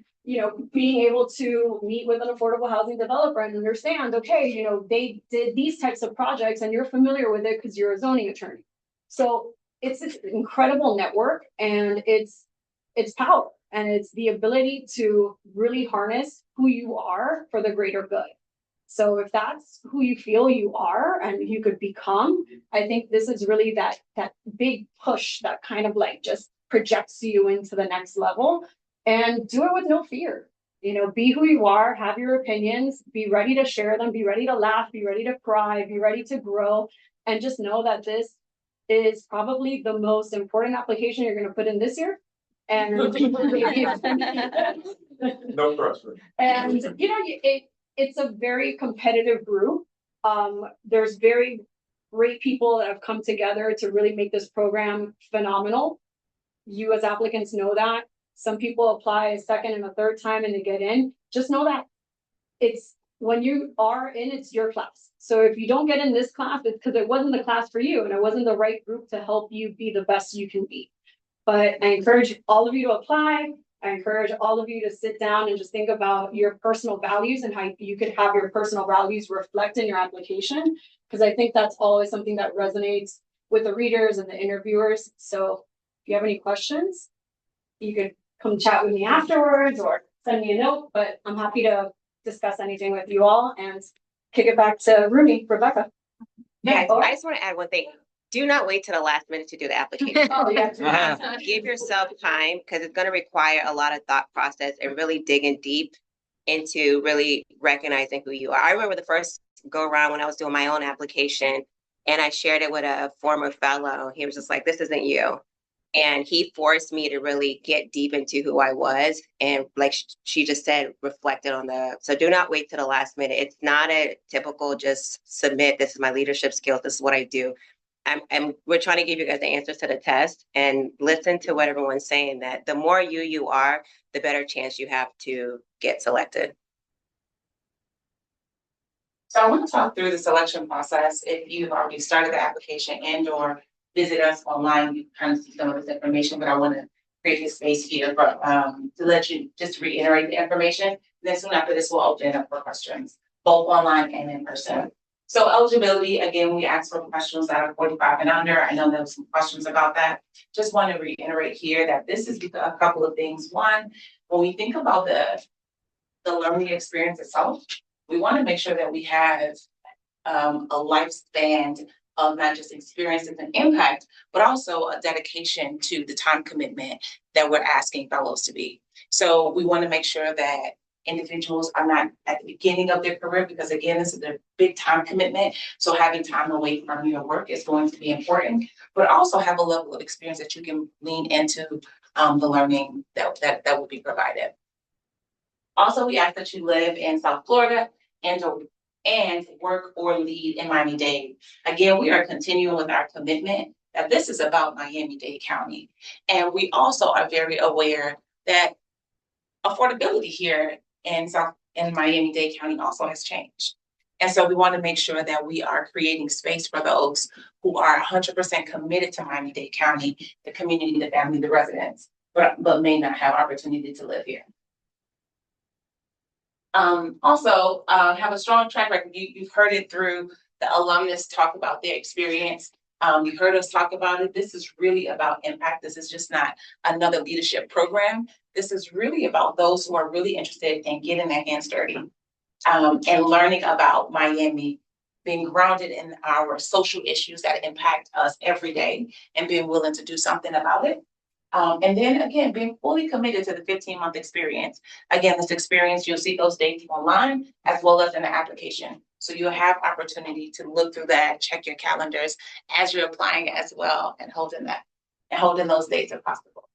being able to meet with an affordable housing developer and understand, okay, they did these types of projects and you're familiar with it because you're a zoning attorney. So it's this incredible network, and it's power. And it's the ability to really harness who you are for the greater good. So if that's who you feel you are and you could become, I think this is really that big push that kind of like just projects you into the next level, and do it with no fear. Be who you are, have your opinions, be ready to share them, be ready to laugh, be ready to cry, be ready to grow, and just know that this is probably the most important application you're going to put in this year. And No pressure. And it's a very competitive group. There's very great people that have come together to really make this program phenomenal. You as applicants know that. Some people apply a second and a third time and they get in. Just know that it's when you are in, it's your class. So if you don't get in this class, it's because it wasn't the class for you and it wasn't the right group to help you be the best you can be. But I encourage all of you to apply. I encourage all of you to sit down and just think about your personal values and how you could have your personal values reflect in your application. Because I think that's always something that resonates with the readers and the interviewers. So if you have any questions, you could come chat with me afterwards or send me a note. But I'm happy to discuss anything with you all and kick it back to Rebecca. Yeah, I just want to add one thing. Do not wait till the last minute to do the application. Oh, yeah. Give yourself time, because it's going to require a lot of thought process and really digging deep into really recognizing who you are. I remember the first go around when I was doing my own application and I shared it with a former fellow. He was just like, this isn't you. And he forced me to really get deep into who I was. And like she just said, reflected on so do not wait till the last minute. It's not a typical just submit, this is my leadership skills, this is what I do. We're trying to give you guys the answers to the test, and listen to what everyone's saying, that the more you are, the better chance you have to get selected. So I want to talk through the selection process. If you've already started the application and or visit us online, you kind of see some of this information, but I want to create this space here to let you just reiterate the information. Then soon after this, we'll open it up for questions, both online and in person. So eligibility, again, we ask for professionals that are 45 and under. I know there were some questions about that. Just want to reiterate here that this is a couple of things. One, when we think about the learning experience itself, we want to make sure that we have a lifespan of not just experiences and impact, but also a dedication to the time commitment that we're asking fellows to be. So we want to make sure that individuals are not at the beginning of their career, because again, this is a big time commitment. So having time away from your work is going to be important, but also have a level of experience that you can lean into the learning that will be provided. Also, we ask that you live in South Florida and work or lead in Miami-Dade. Again, we are continuing with our commitment that this is about Miami-Dade County. And we also are very aware that affordability here in Miami-Dade County also has changed. And so we want to make sure that we are creating space for those who are 100% committed to Miami-Dade County, the community, the family, the residents, but may not have opportunity to live here. Also, have a strong track record. You've heard it through the alumnus talk about their experience. You've heard us talk about it. This is really about impact. This is just not another leadership program. This is really about those who are really interested in getting their hands dirty, and learning about Miami, being grounded in our social issues that impact us every day and being willing to do something about it. And then again, being fully committed to the 15-month experience. Again, this experience, you'll see those dates online as well as in the application. So you'll have opportunity to look through that, check your calendars as you're applying as well, and holding those dates if possible.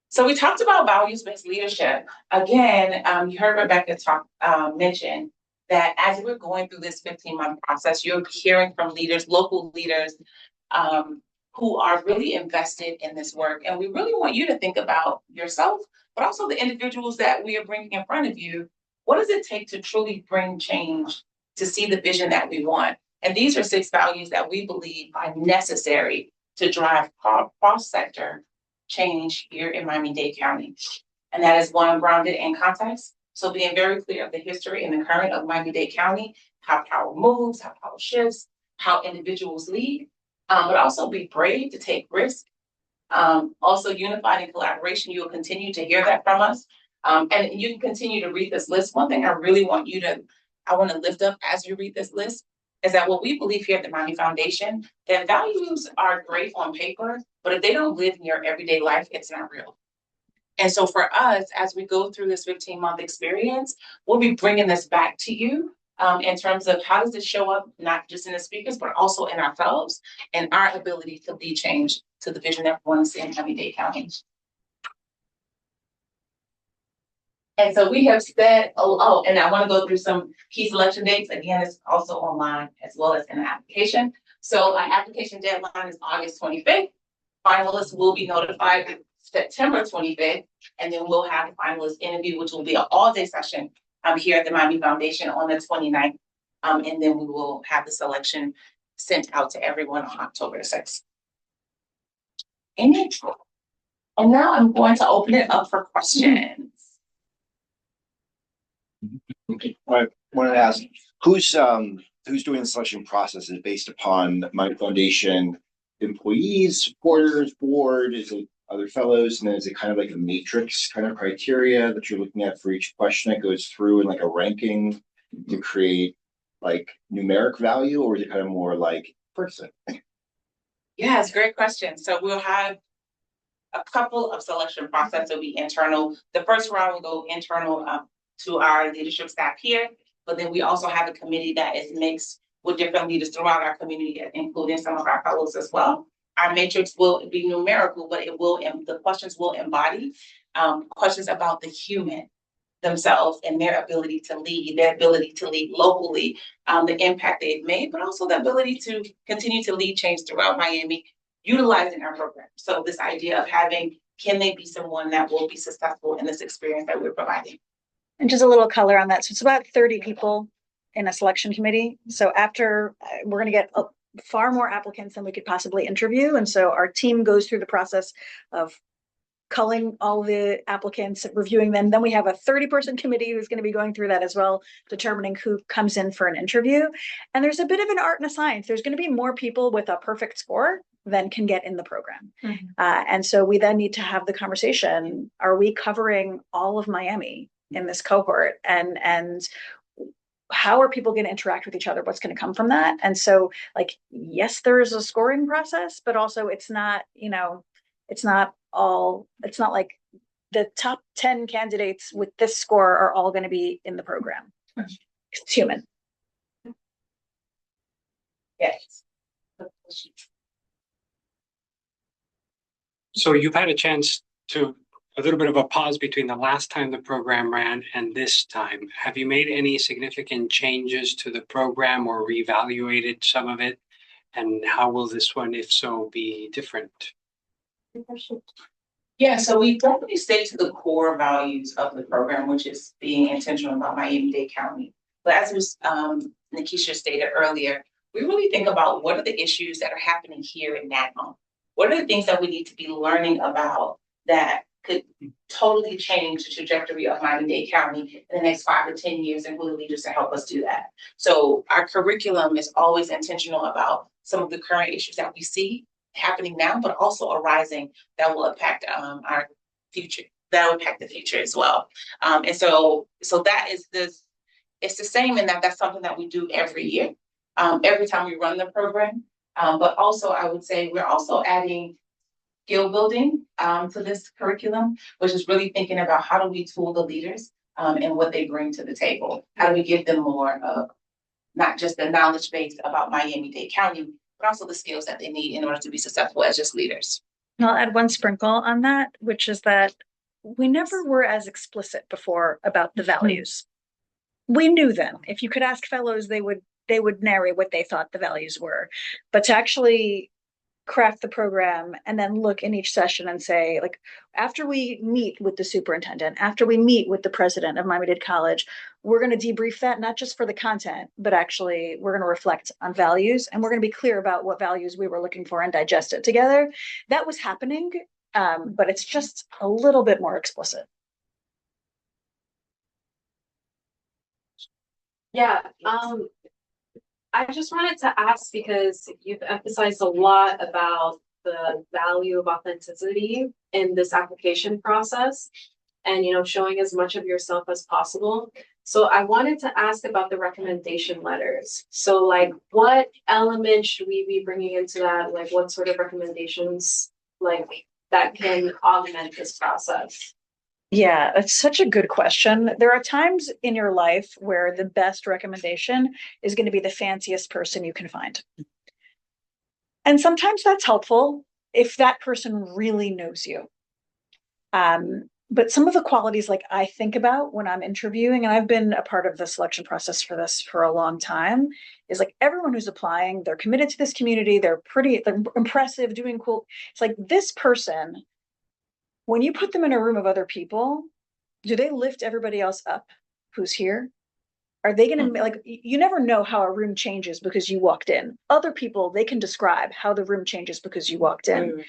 So we talked about values-based leadership. Again, you heard Rebecca mention that as we're going through this 15-month process, you're hearing from leaders, local leaders, who are really invested in this work. And we really want you to think about yourself, but also the individuals that we are bringing in front of you. What does it take to truly bring change, to see the vision that we want? And these are 6 values that we believe are necessary to drive cross-sector change here in Miami-Dade County. And that is 1, grounded in context. So being very clear of the history and the current of Miami-Dade County, how power moves, how power shifts, how individuals lead. But also be brave to take risks. Also unified in collaboration. You will continue to hear that from us. And you can continue to read this list. One thing I really want to lift up as you read this list is that what we believe here at the Miami Foundation, that values are great on paper, but if they don't live in your everyday life, it's not real. And so for us, as we go through this 15-month experience, we'll be bringing this back to you. In terms of how does it show up, not just in the speakers, but also in ourselves and our ability to lead change to the vision that we want to see in Miami-Dade County. And so we have said, and I want to go through some key selection dates. Again, it's also online as well as in the application. So our application deadline is August 25th. Finalists will be notified September 25th, and then we'll have the finalist interview, which will be an all-day session here at the Miami Foundation on the 29th. And then we will have the selection sent out to everyone on October 6th. And now I'm going to open it up for questions. I wanted to ask, who's doing the selection process? Is it based upon Miami Foundation employees, supporters, board? Is it other fellows? And then is it kind of like a matrix kind of criteria that you're looking at for each question that goes through in like a ranking to create like numeric value, or is it kind of more like person? Yeah, it's a great question. So we'll have a couple of selection process will be internal. The first round will go internal to our leadership staff here, but then we also have a committee that is mixed with different leaders throughout our community, including some of our fellows as well. Our matrix will be numerical, but the questions will embody questions about the human themselves and their ability to lead locally, the impact they've made, but also the ability to continue to lead change throughout Miami, utilizing our program. So this idea of can they be someone that will be successful in this experience that we're providing? And just a little color on that. So it's about 30 people in a selection committee. So after we're going to get far more applicants than we could possibly interview. And so our team goes through the process of culling all the applicants, reviewing them. Then we have a 30-person committee who's going to be going through that as well, determining who comes in for an interview. And there's a bit of an art and a science. There's going to be more people with a perfect score than can get in the program. Mm-hmm. And so we then need to have the conversation. Are we covering all of Miami in this cohort? And how are people going to interact with each other? What's going to come from that? And so, like, yes, there is a scoring process, but also it's not like the top 10 candidates with this score are all going to be in the program. It's human. Yes. So you've had a chance to a little bit of a pause between the last time the program ran and this time. Have you made any significant changes to the program or reevaluated some of it? And how will this one, if so, be different? Yeah, so we definitely stay to the core values of the program, which is being intentional about Miami-Dade County. But as was Nikisha stated earlier, we really think about what are the issues that are happening here and now. what are the things that we need to be learning about that could totally change the trajectory of Miami-Dade County in the next 5 to 10 years, and who are the leaders to help us do that. So our curriculum is always intentional about some of the current issues that we see happening now, but also arising that will impact our future, that will impact the future as well. And so that is this, it's the same in that that's something that we do every year, every time we run the program. But also I would say we're also adding skill building to this curriculum, which is really thinking about how do we tool the leaders and what they bring to the table. How do we give them more of not just the knowledge base about Miami-Dade County, but also the skills that they need in order to be successful as just leaders. And I'll add one sprinkle on that, which is that we never were as explicit before about the values. We knew them. If you could ask fellows, they would narrate what they thought the values were. But to actually craft the program and then look in each session and say, like, after we meet with the superintendent, after we meet with the president of Miami-Dade College, we're going to debrief that, not just for the content, but actually we're going to reflect on values, and we're going to be clear about what values we were looking for and digest it together. That was happening, but it's just a little bit more explicit. Yeah, I just wanted to ask, because you've emphasized a lot about the value of authenticity in this application process and, you know, showing as much of yourself as possible. So I wanted to ask about the recommendation letters. So like, what elements should we be bringing into that? Like, what sort of recommendations like that can augment this process? Yeah, it's such a good question. There are times in your life where the best recommendation is going to be the fanciest person you can find. And sometimes that's helpful if that person really knows you. But some of the qualities like I think about when I'm interviewing, and I've been a part of the selection process for this for a long time, is like everyone who's applying, they're committed to this community, they're impressive, doing cool. It's like this person, when you put them in a room of other people, do they lift everybody else up who's here? Are they going to, like, you never know how a room changes because you walked in. Other people, they can describe how the room changes because you walked in.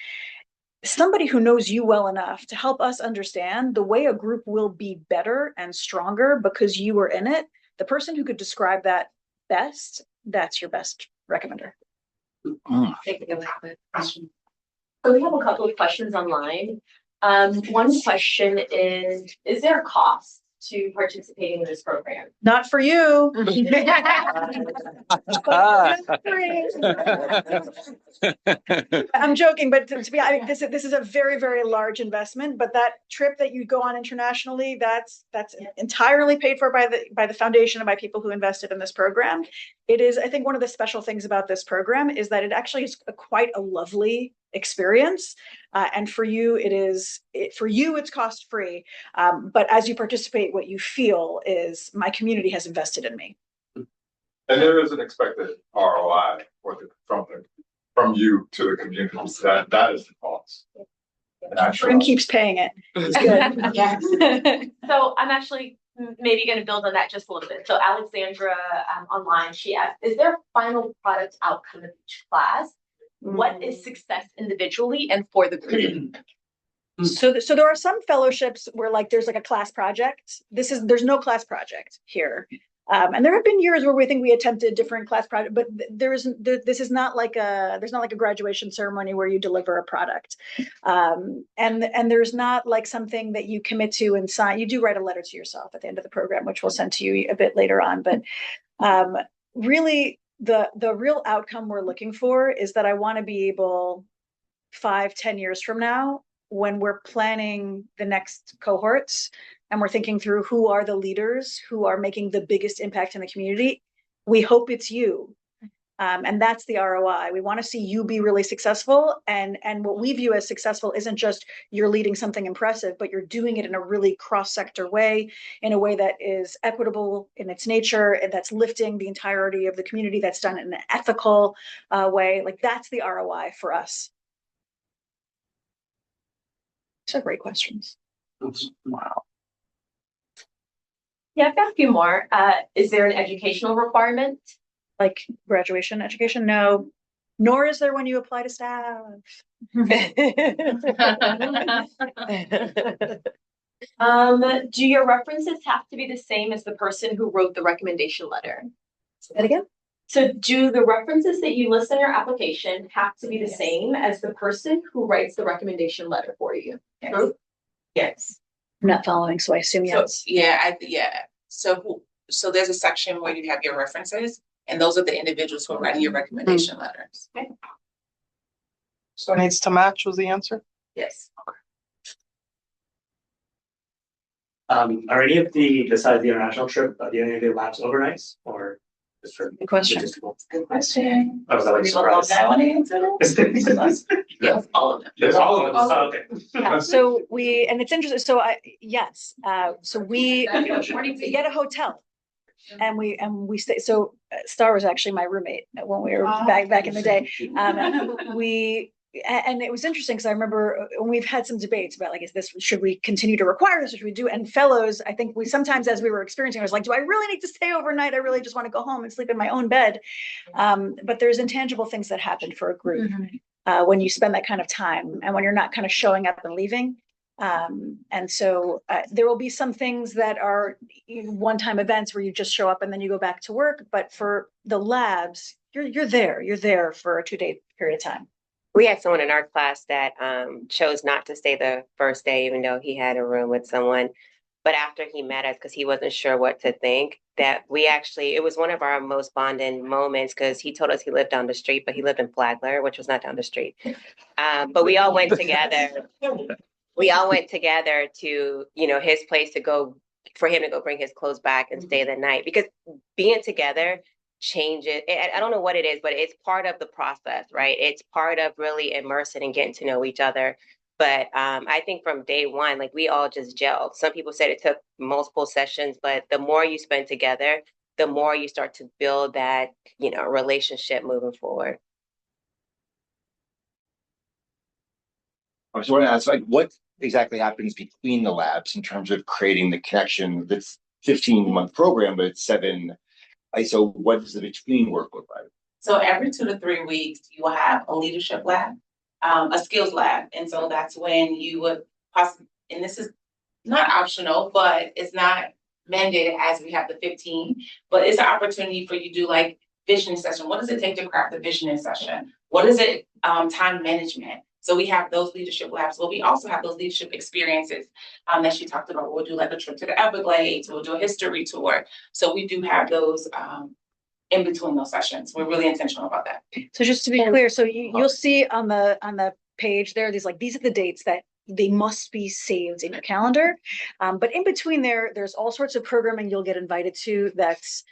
Somebody who knows you well enough to help us understand the way a group will be better and stronger because you were in it. The person who could describe that best, that's your best recommender. Thank you. So we have a couple of questions online. One question is there a cost to participating in this program? Not for you. I'm joking, but to be honest, this is a very, very large investment. But that trip that you go on internationally, that's entirely paid for by the foundation and by people who invested in this program. It is, I think, one of the special things about this program is that it actually is quite a lovely experience. And for you, it's cost free. But as you participate, what you feel is my community has invested in me. And there is an expected ROI from you to the community. That is the cost. Friend keeps paying it. It's good. Yeah. So I'm actually maybe going to build on that just a little bit. So Alexandra online, she asked, is there a final product outcome of each class? What is success individually and for the group? So there are some fellowships where like there's like a class project. There's no class project here. And there have been years where we think we attempted different class projects, but there's not like a graduation ceremony where you deliver a product. And there's not like something that you commit to and sign. You do write a letter to yourself at the end of the program, which we'll send to you a bit later on. But really, the real outcome we're looking for is that I want to be able 5-10 years from now, when we're planning the next cohorts and we're thinking through who are the leaders who are making the biggest impact in the community, we hope it's you. And that's the ROI. We want to see you be really successful. And what we view as successful isn't just you're leading something impressive, but you're doing it in a really cross-sector way, in a way that is equitable in its nature, and that's lifting the entirety of the community, that's done in an ethical way. Like that's the ROI for us. So great questions. Wow. Yeah, I've got a few more. Is there an educational requirement? Like graduation education? No. Nor is there when you apply to staff. Do your references have to be the same as the person who wrote the recommendation letter? Say that again? So do the references that you list in your application have to be the same as the person who writes the recommendation letter for you? Yes. Yes. I'm not following, so I assume So, yes. yeah. So there's a section where you have your references, and those are the individuals who are writing your recommendation letters. Okay. So it needs to match was the answer? Yes. Are any of besides the international trip, are any of the labs overnights or just for Good question. logistical? Good question. Oh, is that like We don't know surprise? that one answer. Yes, all of them. There's all of them. All Oh, of okay. Yeah, so and it's interesting, so we get a hotel. And we stay, so Star was actually my roommate when we were back in the day. And it was interesting because I remember when we've had some debates about like, should we continue to require this or should we do? And Fellows, I think we sometimes as we were experiencing, I was like, do I really need to stay overnight? I really just want to go home and sleep in my own bed. But there's intangible things that happen for a group when you spend that kind of time and when you're not kind of showing up and leaving. And so there will be some things that are one-time events where you just show up and then you go back to work. But for the labs, you're there for a 2-day period of time. We had someone in our class that chose not to stay the first day, even though he had a room with someone. But after he met us, because he wasn't sure what to think, that it was one of our most bonding moments because he told us he lived down the street, but he lived in Flagler, which was not down the street. But we all went together. We all went together to, his place for him to go bring his clothes back and stay the night, because being together changes. I don't know what it is, but it's part of the process, right? It's part of really immersing and getting to know each other. But I think from day one, like we all just gelled. Some people said it took multiple sessions, but the more you spend together, the more you start to build that, relationship moving forward. I was wondering, like, what exactly happens between the labs in terms of creating the connection? That's 15-month program, but it's 7. So what does the between work look like? So every 2 to 3 weeks, you will have a leadership lab, a skills lab. And so that's when you would possibly, and this is not optional, but it's not mandated as we have the 15, but it's an opportunity for you to do like visioning session. What does it take to craft the visioning session? What is it, time management? So we have those leadership labs, but we also have those leadership experiences that she talked about. We'll do like a trip to the Everglades, we'll do a history tour. So we do have those in between those sessions. We're really intentional about that. So just to be clear, so you'll see on the page there, these are the dates that they must be saved in your calendar. But in between there's all sorts of programming you'll get invited to that's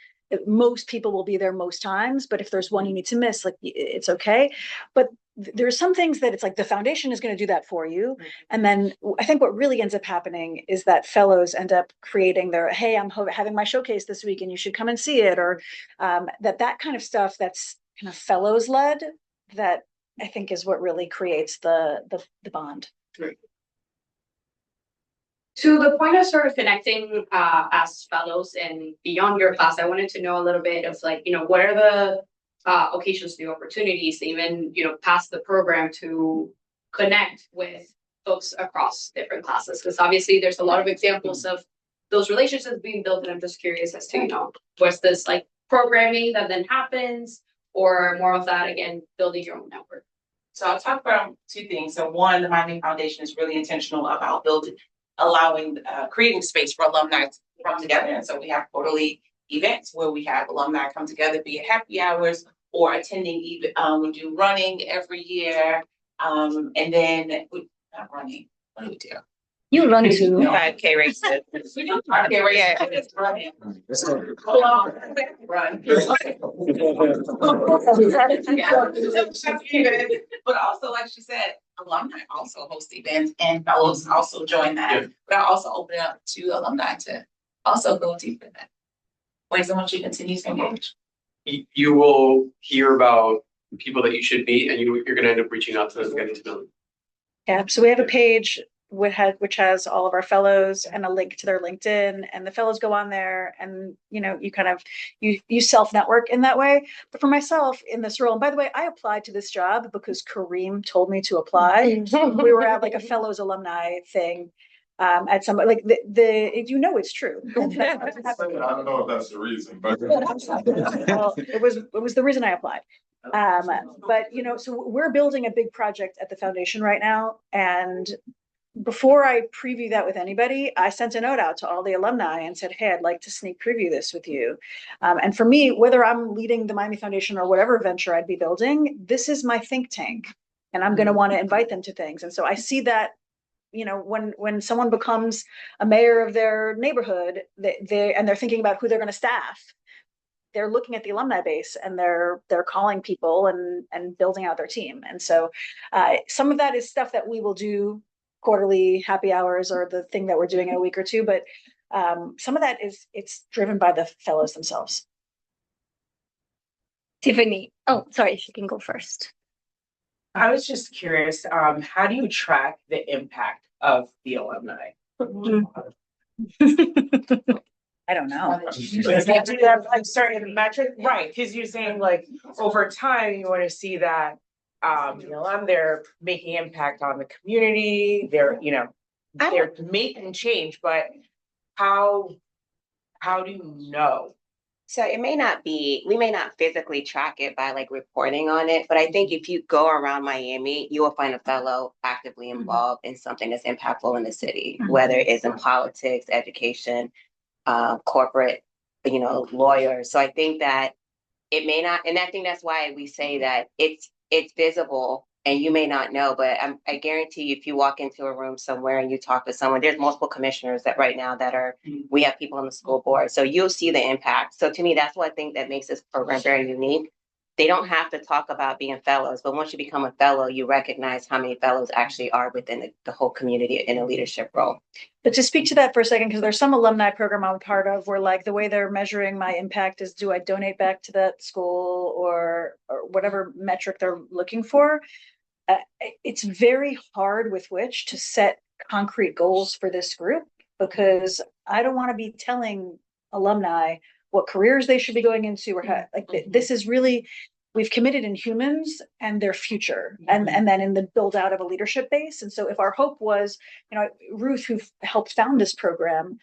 most people will be there most times, but if there's one you need to miss, like it's okay. But there's some things that it's like the foundation is going to do that for you. And then I think what really ends up happening is that fellows end up creating hey, I'm having my showcase this week and you should come and see it, or that kind of stuff that's kind of fellows led, that I think is what really creates the bond. To the point of sort of connecting as fellows and beyond your class, I wanted to know a little bit of what are the occasions, the opportunities, even, past the program to connect with folks across different classes? Because obviously there's a lot of examples of those relationships being built, and I'm just curious as to, what's this programming that then happens, or more of that, again, building your own network? So I'll talk about 2 things. So one, the Miami Foundation is really intentional about creating space for alumni to come together. And so we have quarterly events where we have alumni come together, be it happy hours or attending. We do running every year. And then not running. What do we do? You run to 5K races. We do 5K races. Running. Run. But also, like she said, alumni also host events and fellows also join that. Yeah. But I also open it up to alumni to also go deeper in that. Ways in which you continue to engage. You will hear about people that you should meet, and you're going to end up reaching out to them, getting to know them. Yeah, so we have a page which has all of our fellows and a link to their LinkedIn, and the fellows go on there, and you kind of you self-network in that way. But for myself in this role, and by the way, I applied to this job because Kareem told me to apply. We were at like a fellows alumni thing at some like it's true. I don't know if that's the reason, but. Well, it was the reason I applied. But so we're building a big project at the foundation right now, and before I preview that with anybody, I sent a note out to all the alumni and said, hey, I'd like to sneak preview this with you. And for me, whether I'm leading the Miami Foundation or whatever venture I'd be building, this is my think tank, and I'm going to want to invite them to things. And so I see that, when someone becomes a mayor of their neighborhood, they're thinking about who they're going to staff, they're looking at the alumni base, and they're calling people and building out their team. And so some of that is stuff that we will do quarterly happy hours, or the thing that we're doing in a week or two. But some of that it's driven by the fellows themselves. Tiffany. Oh, sorry, she can go first. I was just curious, how do you track the impact of the alumni? I don't know. Do you have like certain metrics? Right, because you're saying like over time you want to see that they're making impact on the community, they're making change, but how do you know? So we may not physically track it by like reporting on it, but I think if you go around Miami, you will find a fellow actively involved in something that's impactful in the city, whether it's in politics, education, corporate, lawyers. So I think that it may not, and I think that's why we say that it's visible and you may not know, but I guarantee you, if you walk into a room somewhere and you talk to someone, there's multiple commissioners that right now we have people on the school board. So you'll see the impact. So to me, that's what I think that makes this program very unique. They don't have to talk about being fellows, but once you become a fellow, you recognize how many fellows actually are within the whole community in a leadership role. But to speak to that for a second, because there's some alumni program I'm part of where like the way they're measuring my impact is, do I donate back to that school or whatever metric they're looking for. It's very hard with which to set concrete goals for this group, because I don't want to be telling alumni what careers they should be going into, or how, this is really, we've committed in humans and their future, and then in the build out of a leadership base. And so if our hope was, Ruth, who helped found this program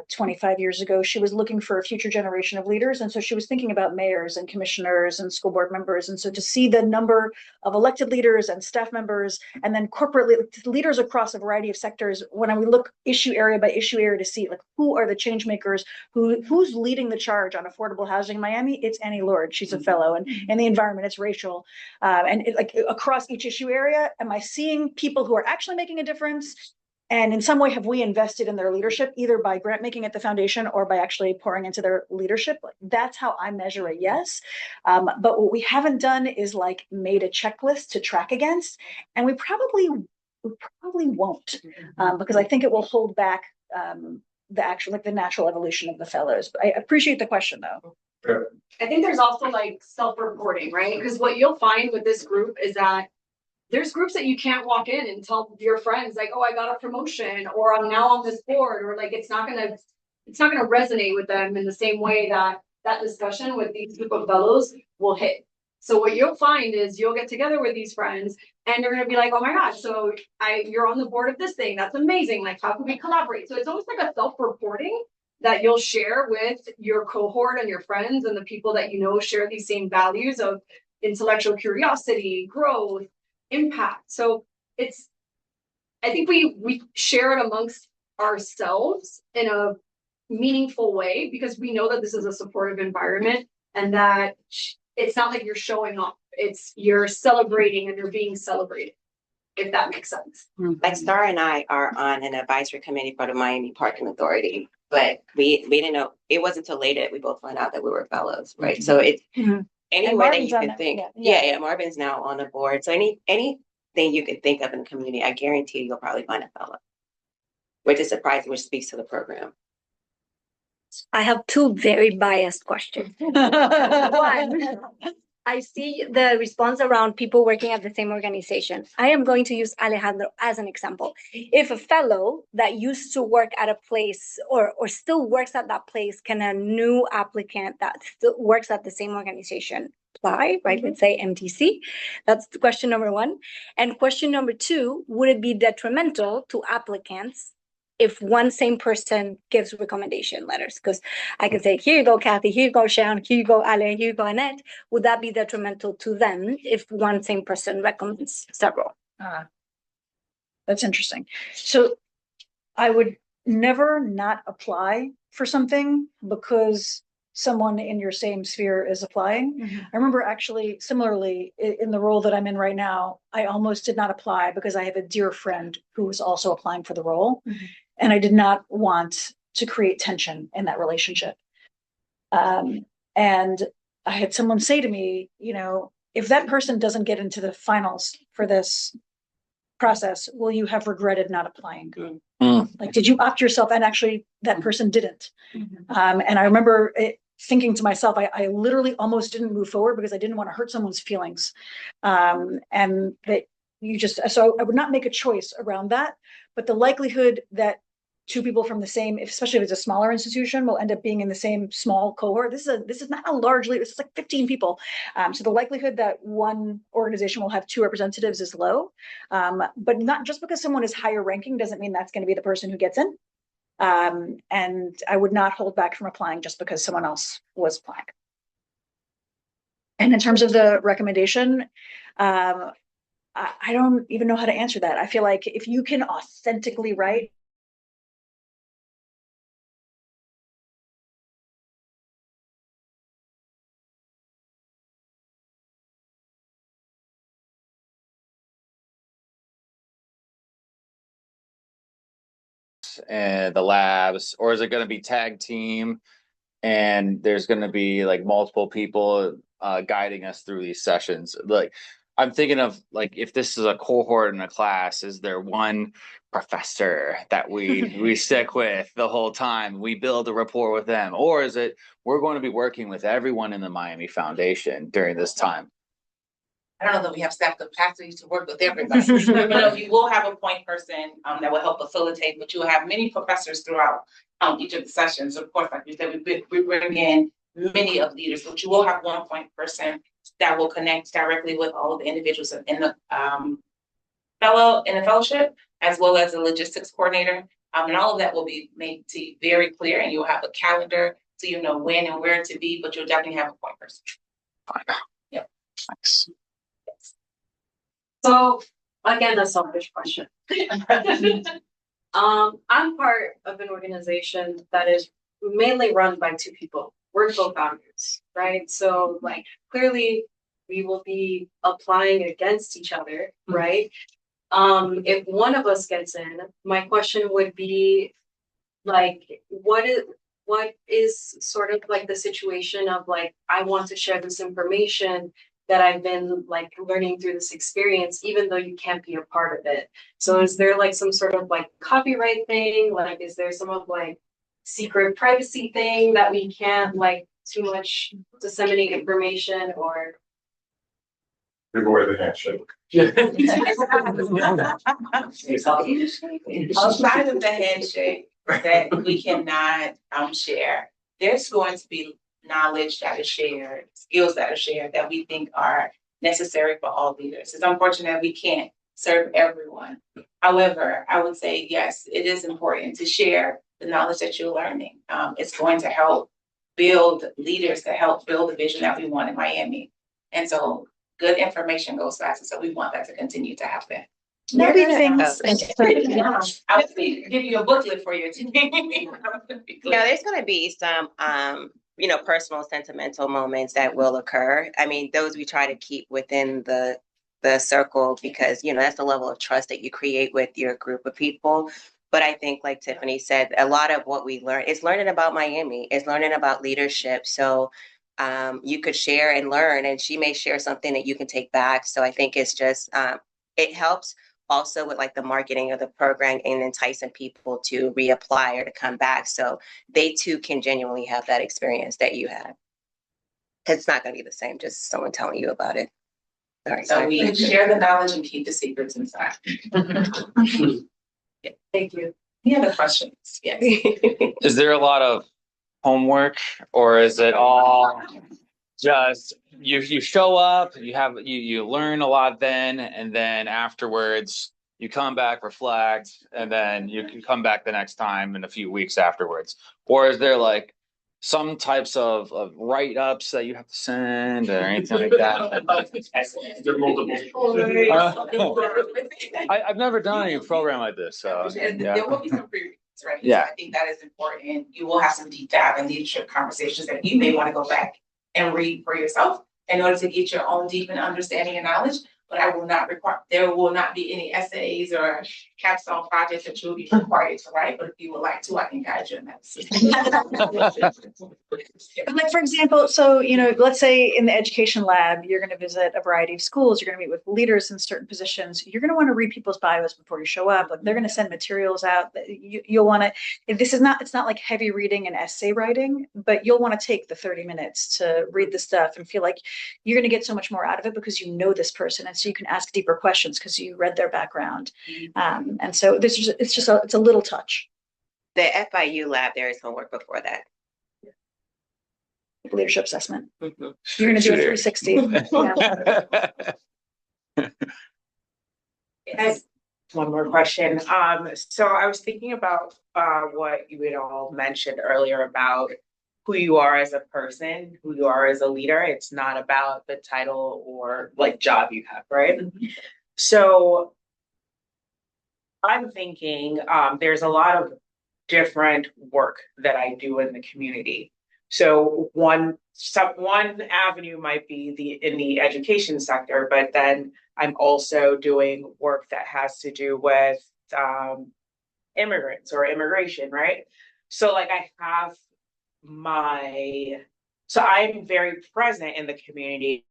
25 years ago, she was looking for a future generation of leaders. And so she was thinking about mayors and commissioners and school board members. And so to see the number of elected leaders and staff members, and then corporate leaders across a variety of sectors, when we look issue area by issue area to see like who are the change makers, who's leading the charge on affordable housing in Miami, it's Annie Lord. She's a fellow. And in the environment, it's Rachel. Across each issue area, am I seeing people who are actually making a difference? And in some way, have we invested in their leadership, either by grant making at the foundation or by actually pouring into their leadership? That's how I measure a yes. But what we haven't done is like made a checklist to track against. And we probably won't, because I think it will hold back the natural evolution of the fellows. But I appreciate the question though. I think there's also like self-reporting, right? Because what you'll find with this group is that there's groups that you can't walk in and tell your friends like, oh, I got a promotion, or I'm now on this board, or like it's not gonna resonate with them in the same way that discussion with these group of fellows will hit. So what you'll find is you'll get together with these friends and you're gonna be like, oh my gosh, so you're on the board of this thing. That's amazing. Like, how can we collaborate? So it's almost like a self-reporting that you'll share with your cohort and your friends and the people that share these same values of intellectual curiosity, growth, impact. So I think we share it amongst ourselves in a meaningful way, because we know that this is a supportive environment and that it's not like you're showing off. You're celebrating and you're being celebrated, if that makes sense. Like Star and I are on an advisory committee for the Miami Parking Authority, but we didn't know, it wasn't until later that we both found out that we were fellows, right? So it's anywhere that you can think. Yeah, Marvin's now on the board. So anything you can think of in the community, I guarantee you'll probably find a fellow, which is surprising, which speaks to the program. I have two very biased questions. One, I see the response around people working at the same organization. I am going to use Alejandro as an example. If a fellow that used to work at a place or still works at that place, can a new applicant that still works at the same organization apply, right? Let's say MTC. That's question number one. And question number two, would it be detrimental to applicants if one same person gives recommendation letters? Because I could say, here you go, Kathy, here you go, Sharon, here you go, Ale, here you go, Annette. Would that be detrimental to them if one same person recommends several? That's interesting. So I would never not apply for something because someone in your same sphere is applying. I remember actually similarly in the role that I'm in right now, I almost did not apply because I have a dear friend who was also applying for the role. And I did not want to create tension in that relationship. And I had someone say to me, you know, if that person doesn't get into the finals for this process, will you have regretted not applying? Like, did you opt yourself? And actually that person didn't. And I remember thinking to myself, I literally almost didn't move forward because I didn't want to hurt someone's feelings. And that you just, so I would not make a choice around that, but the likelihood that two people from the same, especially if it's a smaller institution, will end up being in the same small cohort. This is not a largely, this is like 15 people. So the likelihood that one organization will have two representatives is low, but not just because someone is higher ranking doesn't mean that's going to be the person who gets in. And I would not hold back from applying just because someone else was applying. And in terms of the recommendation, I don't even know how to answer that. I feel like if you can authentically write and the labs, or is it going to be tag team and there's going to be like multiple people guiding us through these sessions? Like, I'm thinking of like, if this is a cohort in a class, is there one professor that we stick with the whole time, we build a rapport with them, or is it we're going to be working with everyone in the Miami Foundation during this time? I don't know that we have staff capacity to work with everybody. You know, you will have a point person that will help facilitate, but you will have many professors throughout each of the sessions. Of course, like we said, we bring in many of leaders, but you will have one point person that will connect directly with all of the individuals in the fellowship, as well as the logistics coordinator. And all of that will be made to you very clear, and you'll have a calendar so you know when and where to be, but you'll definitely have a point person. Yep. Thanks. So again, a selfish question. I'm part of an organization that is mainly run by two people. We're co-founders, right? So like clearly we will be applying against each other, right? If one of us gets in, my question would be like, what is sort of like the situation of like, I want to share this information that I've been like learning through this experience, even though you can't be a part of it. So is there like some sort of like copyright thing? Like, is there some of like secret privacy thing that we can't like too much disseminate information or? Give away the handshake. Outside of the handshake that we cannot share, there's going to be knowledge that is shared, skills that are shared that we think are necessary for all leaders. It's unfortunate that we can't serve everyone. However, I would say, yes, it is important to share the knowledge that you're learning. It's going to help build leaders that help build the vision that we want in Miami. And so good information goes fast. So we want that to continue to happen. maybe things. I would give you a booklet for your team. Yeah, there's going to be some personal sentimental moments that will occur. I mean, those we try to keep within the circle because, that's the level of trust that you create with your group of people. But I think, like Tiffany said, a lot of what we learn is learning about Miami, is learning about leadership. So you could share and learn, and she may share something that you can take back. So I think it's just, it helps also with like the marketing of the program and enticing people to reapply or to come back. So they too can genuinely have that experience that you had. It's not gonna be the same, just someone telling you about it. All right, So we share the knowledge and keep the secrets inside. Thank you. Any other questions? Yes. Is there a lot of homework, or is it all just you show up, you learn a lot then, and then afterwards you come back, reflect, and then you can come back the next time in a few weeks afterwards? Or is there like some types of write-ups that you have to send or anything like that? There are multiple. I've never done any program like this, so And yeah. there will be some prerequisites, right? So Yeah. I think that is important. You will have some deep dive and leadership conversations that you may want to go back and read for yourself in order to get your own deep and understanding and knowledge. But there will not be any essays or capstone projects that you'll be required to write. But if you would like to, I can guide you in that. Like, for example, so, let's say in the education lab, you're going to visit a variety of schools, you're going to meet with leaders in certain positions. You're going to want to read people's bios before you show up. Like, they're going to send materials out that you'll want to, it's not like heavy reading and essay writing, but you'll want to take the 30 minutes to read the stuff and feel like you're going to get so much more out of it because you know this person. And so you can ask deeper questions because you read their background. And so it's a little touch. The FIU lab, there is homework before that. Leadership assessment. Mm-hmm. You're going to do a 360. Yes. One more question. So I was thinking about what you had all mentioned earlier about who you are as a person, who you are as a leader. It's not about the title or like job you have, right? So I'm thinking there's a lot of different work that I do in the community. So one avenue might be in the education sector, but then I'm also doing work that has to do with immigrants or immigration, right? So like I'm very present in the community.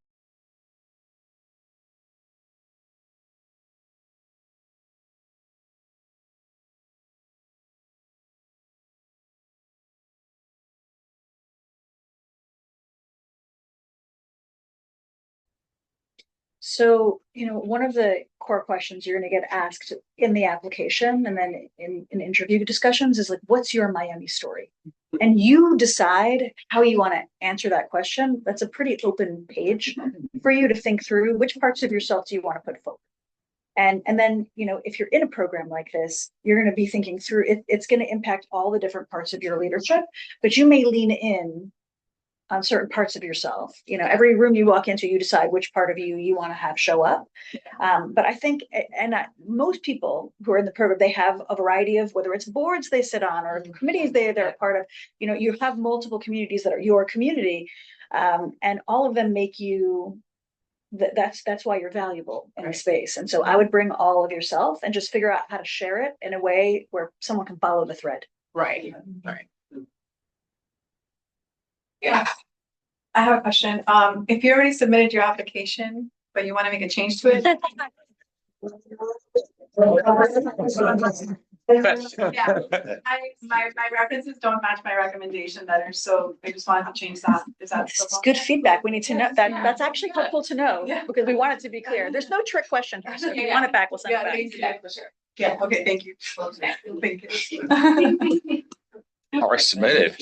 So, one of the core questions you're going to get asked in the application and then in interview discussions is like, what's your Miami story? And you decide how you want to answer that question. That's a pretty open page for you to think through which parts of yourself do you want to put forward. And then, if you're in a program like this, you're going to be thinking through it. It's going to impact all the different parts of your leadership, but you may lean in on certain parts of yourself. Every room you walk into, you decide which part of you want to have show up. But I think, most people who are in the program, they have a variety of, whether it's boards they sit on or committees they're a part of, you have multiple communities that are your community. And all of them make you, that's why you're valuable in a space. And so I would bring all of yourself and just figure out how to share it in a way where someone can follow the thread. Right. Yeah. I have a question. If you already submitted your application, but you want to make a change to it. Yeah, my references don't match my recommendation better, so I just wanted to change that. Is that It's good feedback. We need to know that. That's actually helpful to know because we want it to be clear. There's no trick question. So if you want it back, we'll send it back. For sure. Yeah, okay, thank you. Thank you. Or submitted.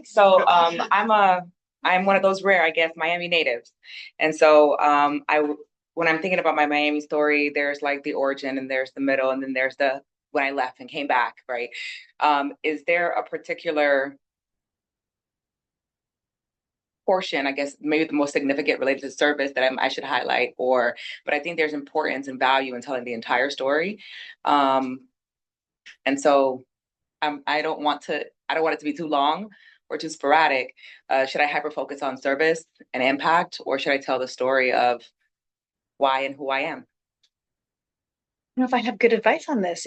So I'm one of those rare, I guess, Miami natives. And so when I'm thinking about my Miami story, there's like the origin and there's the middle and then there's the when I left and came back, right? Is there a particular portion, I guess maybe the most significant related to service that I should highlight, but I think there's importance and value in telling the entire story. And so I don't want it to be too long or too sporadic. Should I hyper focus on service and impact, or should I tell the story of why and who I am? I don't know if I have good advice on this.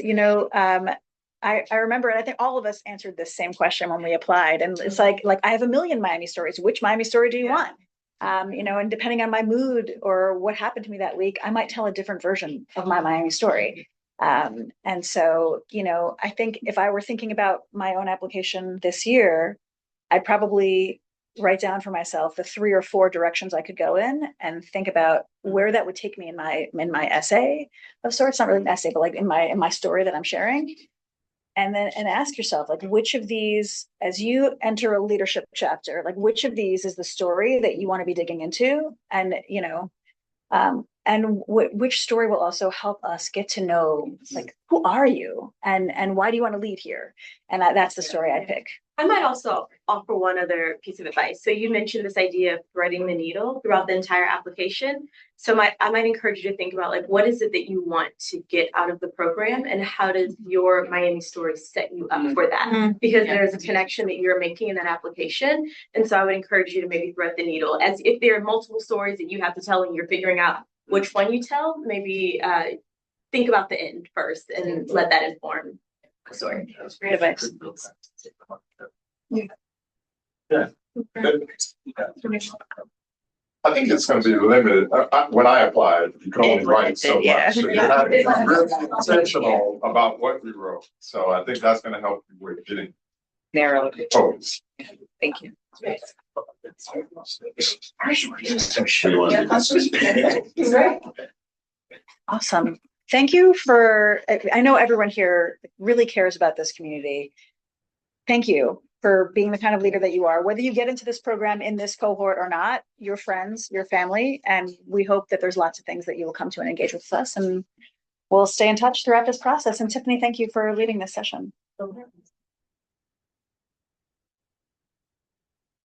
I remember, and I think all of us answered this same question when we applied. And it's like I have a million Miami stories. Which Miami story do you want? And depending on my mood or what happened to me that week, I might tell a different version of my Miami story. And so, I think if I were thinking about my own application this year, I'd probably write down for myself the 3 or 4 directions I could go in and think about where that would take me in my essay of sorts, not really an essay, but like in my story that I'm sharing. And then ask yourself, like, which of these, as you enter a leadership chapter, like which of these is the story that you want to be digging into? And, which story will also help us get to know, like, who are you and why do you want to lead here? And that's the story I pick. I might also offer one other piece of advice. So you mentioned this idea of threading the needle throughout the entire application. So I might encourage you to think about, like, what is it that you want to get out of the program, and how does your Miami story set you up for that? Because there's a connection that you're making in that application. And so I would encourage you to maybe thread the needle, as if there are multiple stories that you have to tell and you're figuring out which one you tell. Maybe think about the end first and let that inform the story. Great advice. Yeah. I think it's going to be limited. When I applied, you can only write so much. So you have to be really intentional about what you wrote. So I think that's going to help you with getting narrow focus. Thank you. Awesome. Thank you I know everyone here really cares about this community. Thank you for being the kind of leader that you are. Whether you get into this program in this cohort or not, your friends, your family, and we hope that there's lots of things that you will come to and engage with us, and we'll stay in touch throughout this process. And Tiffany, thank you for leading this session.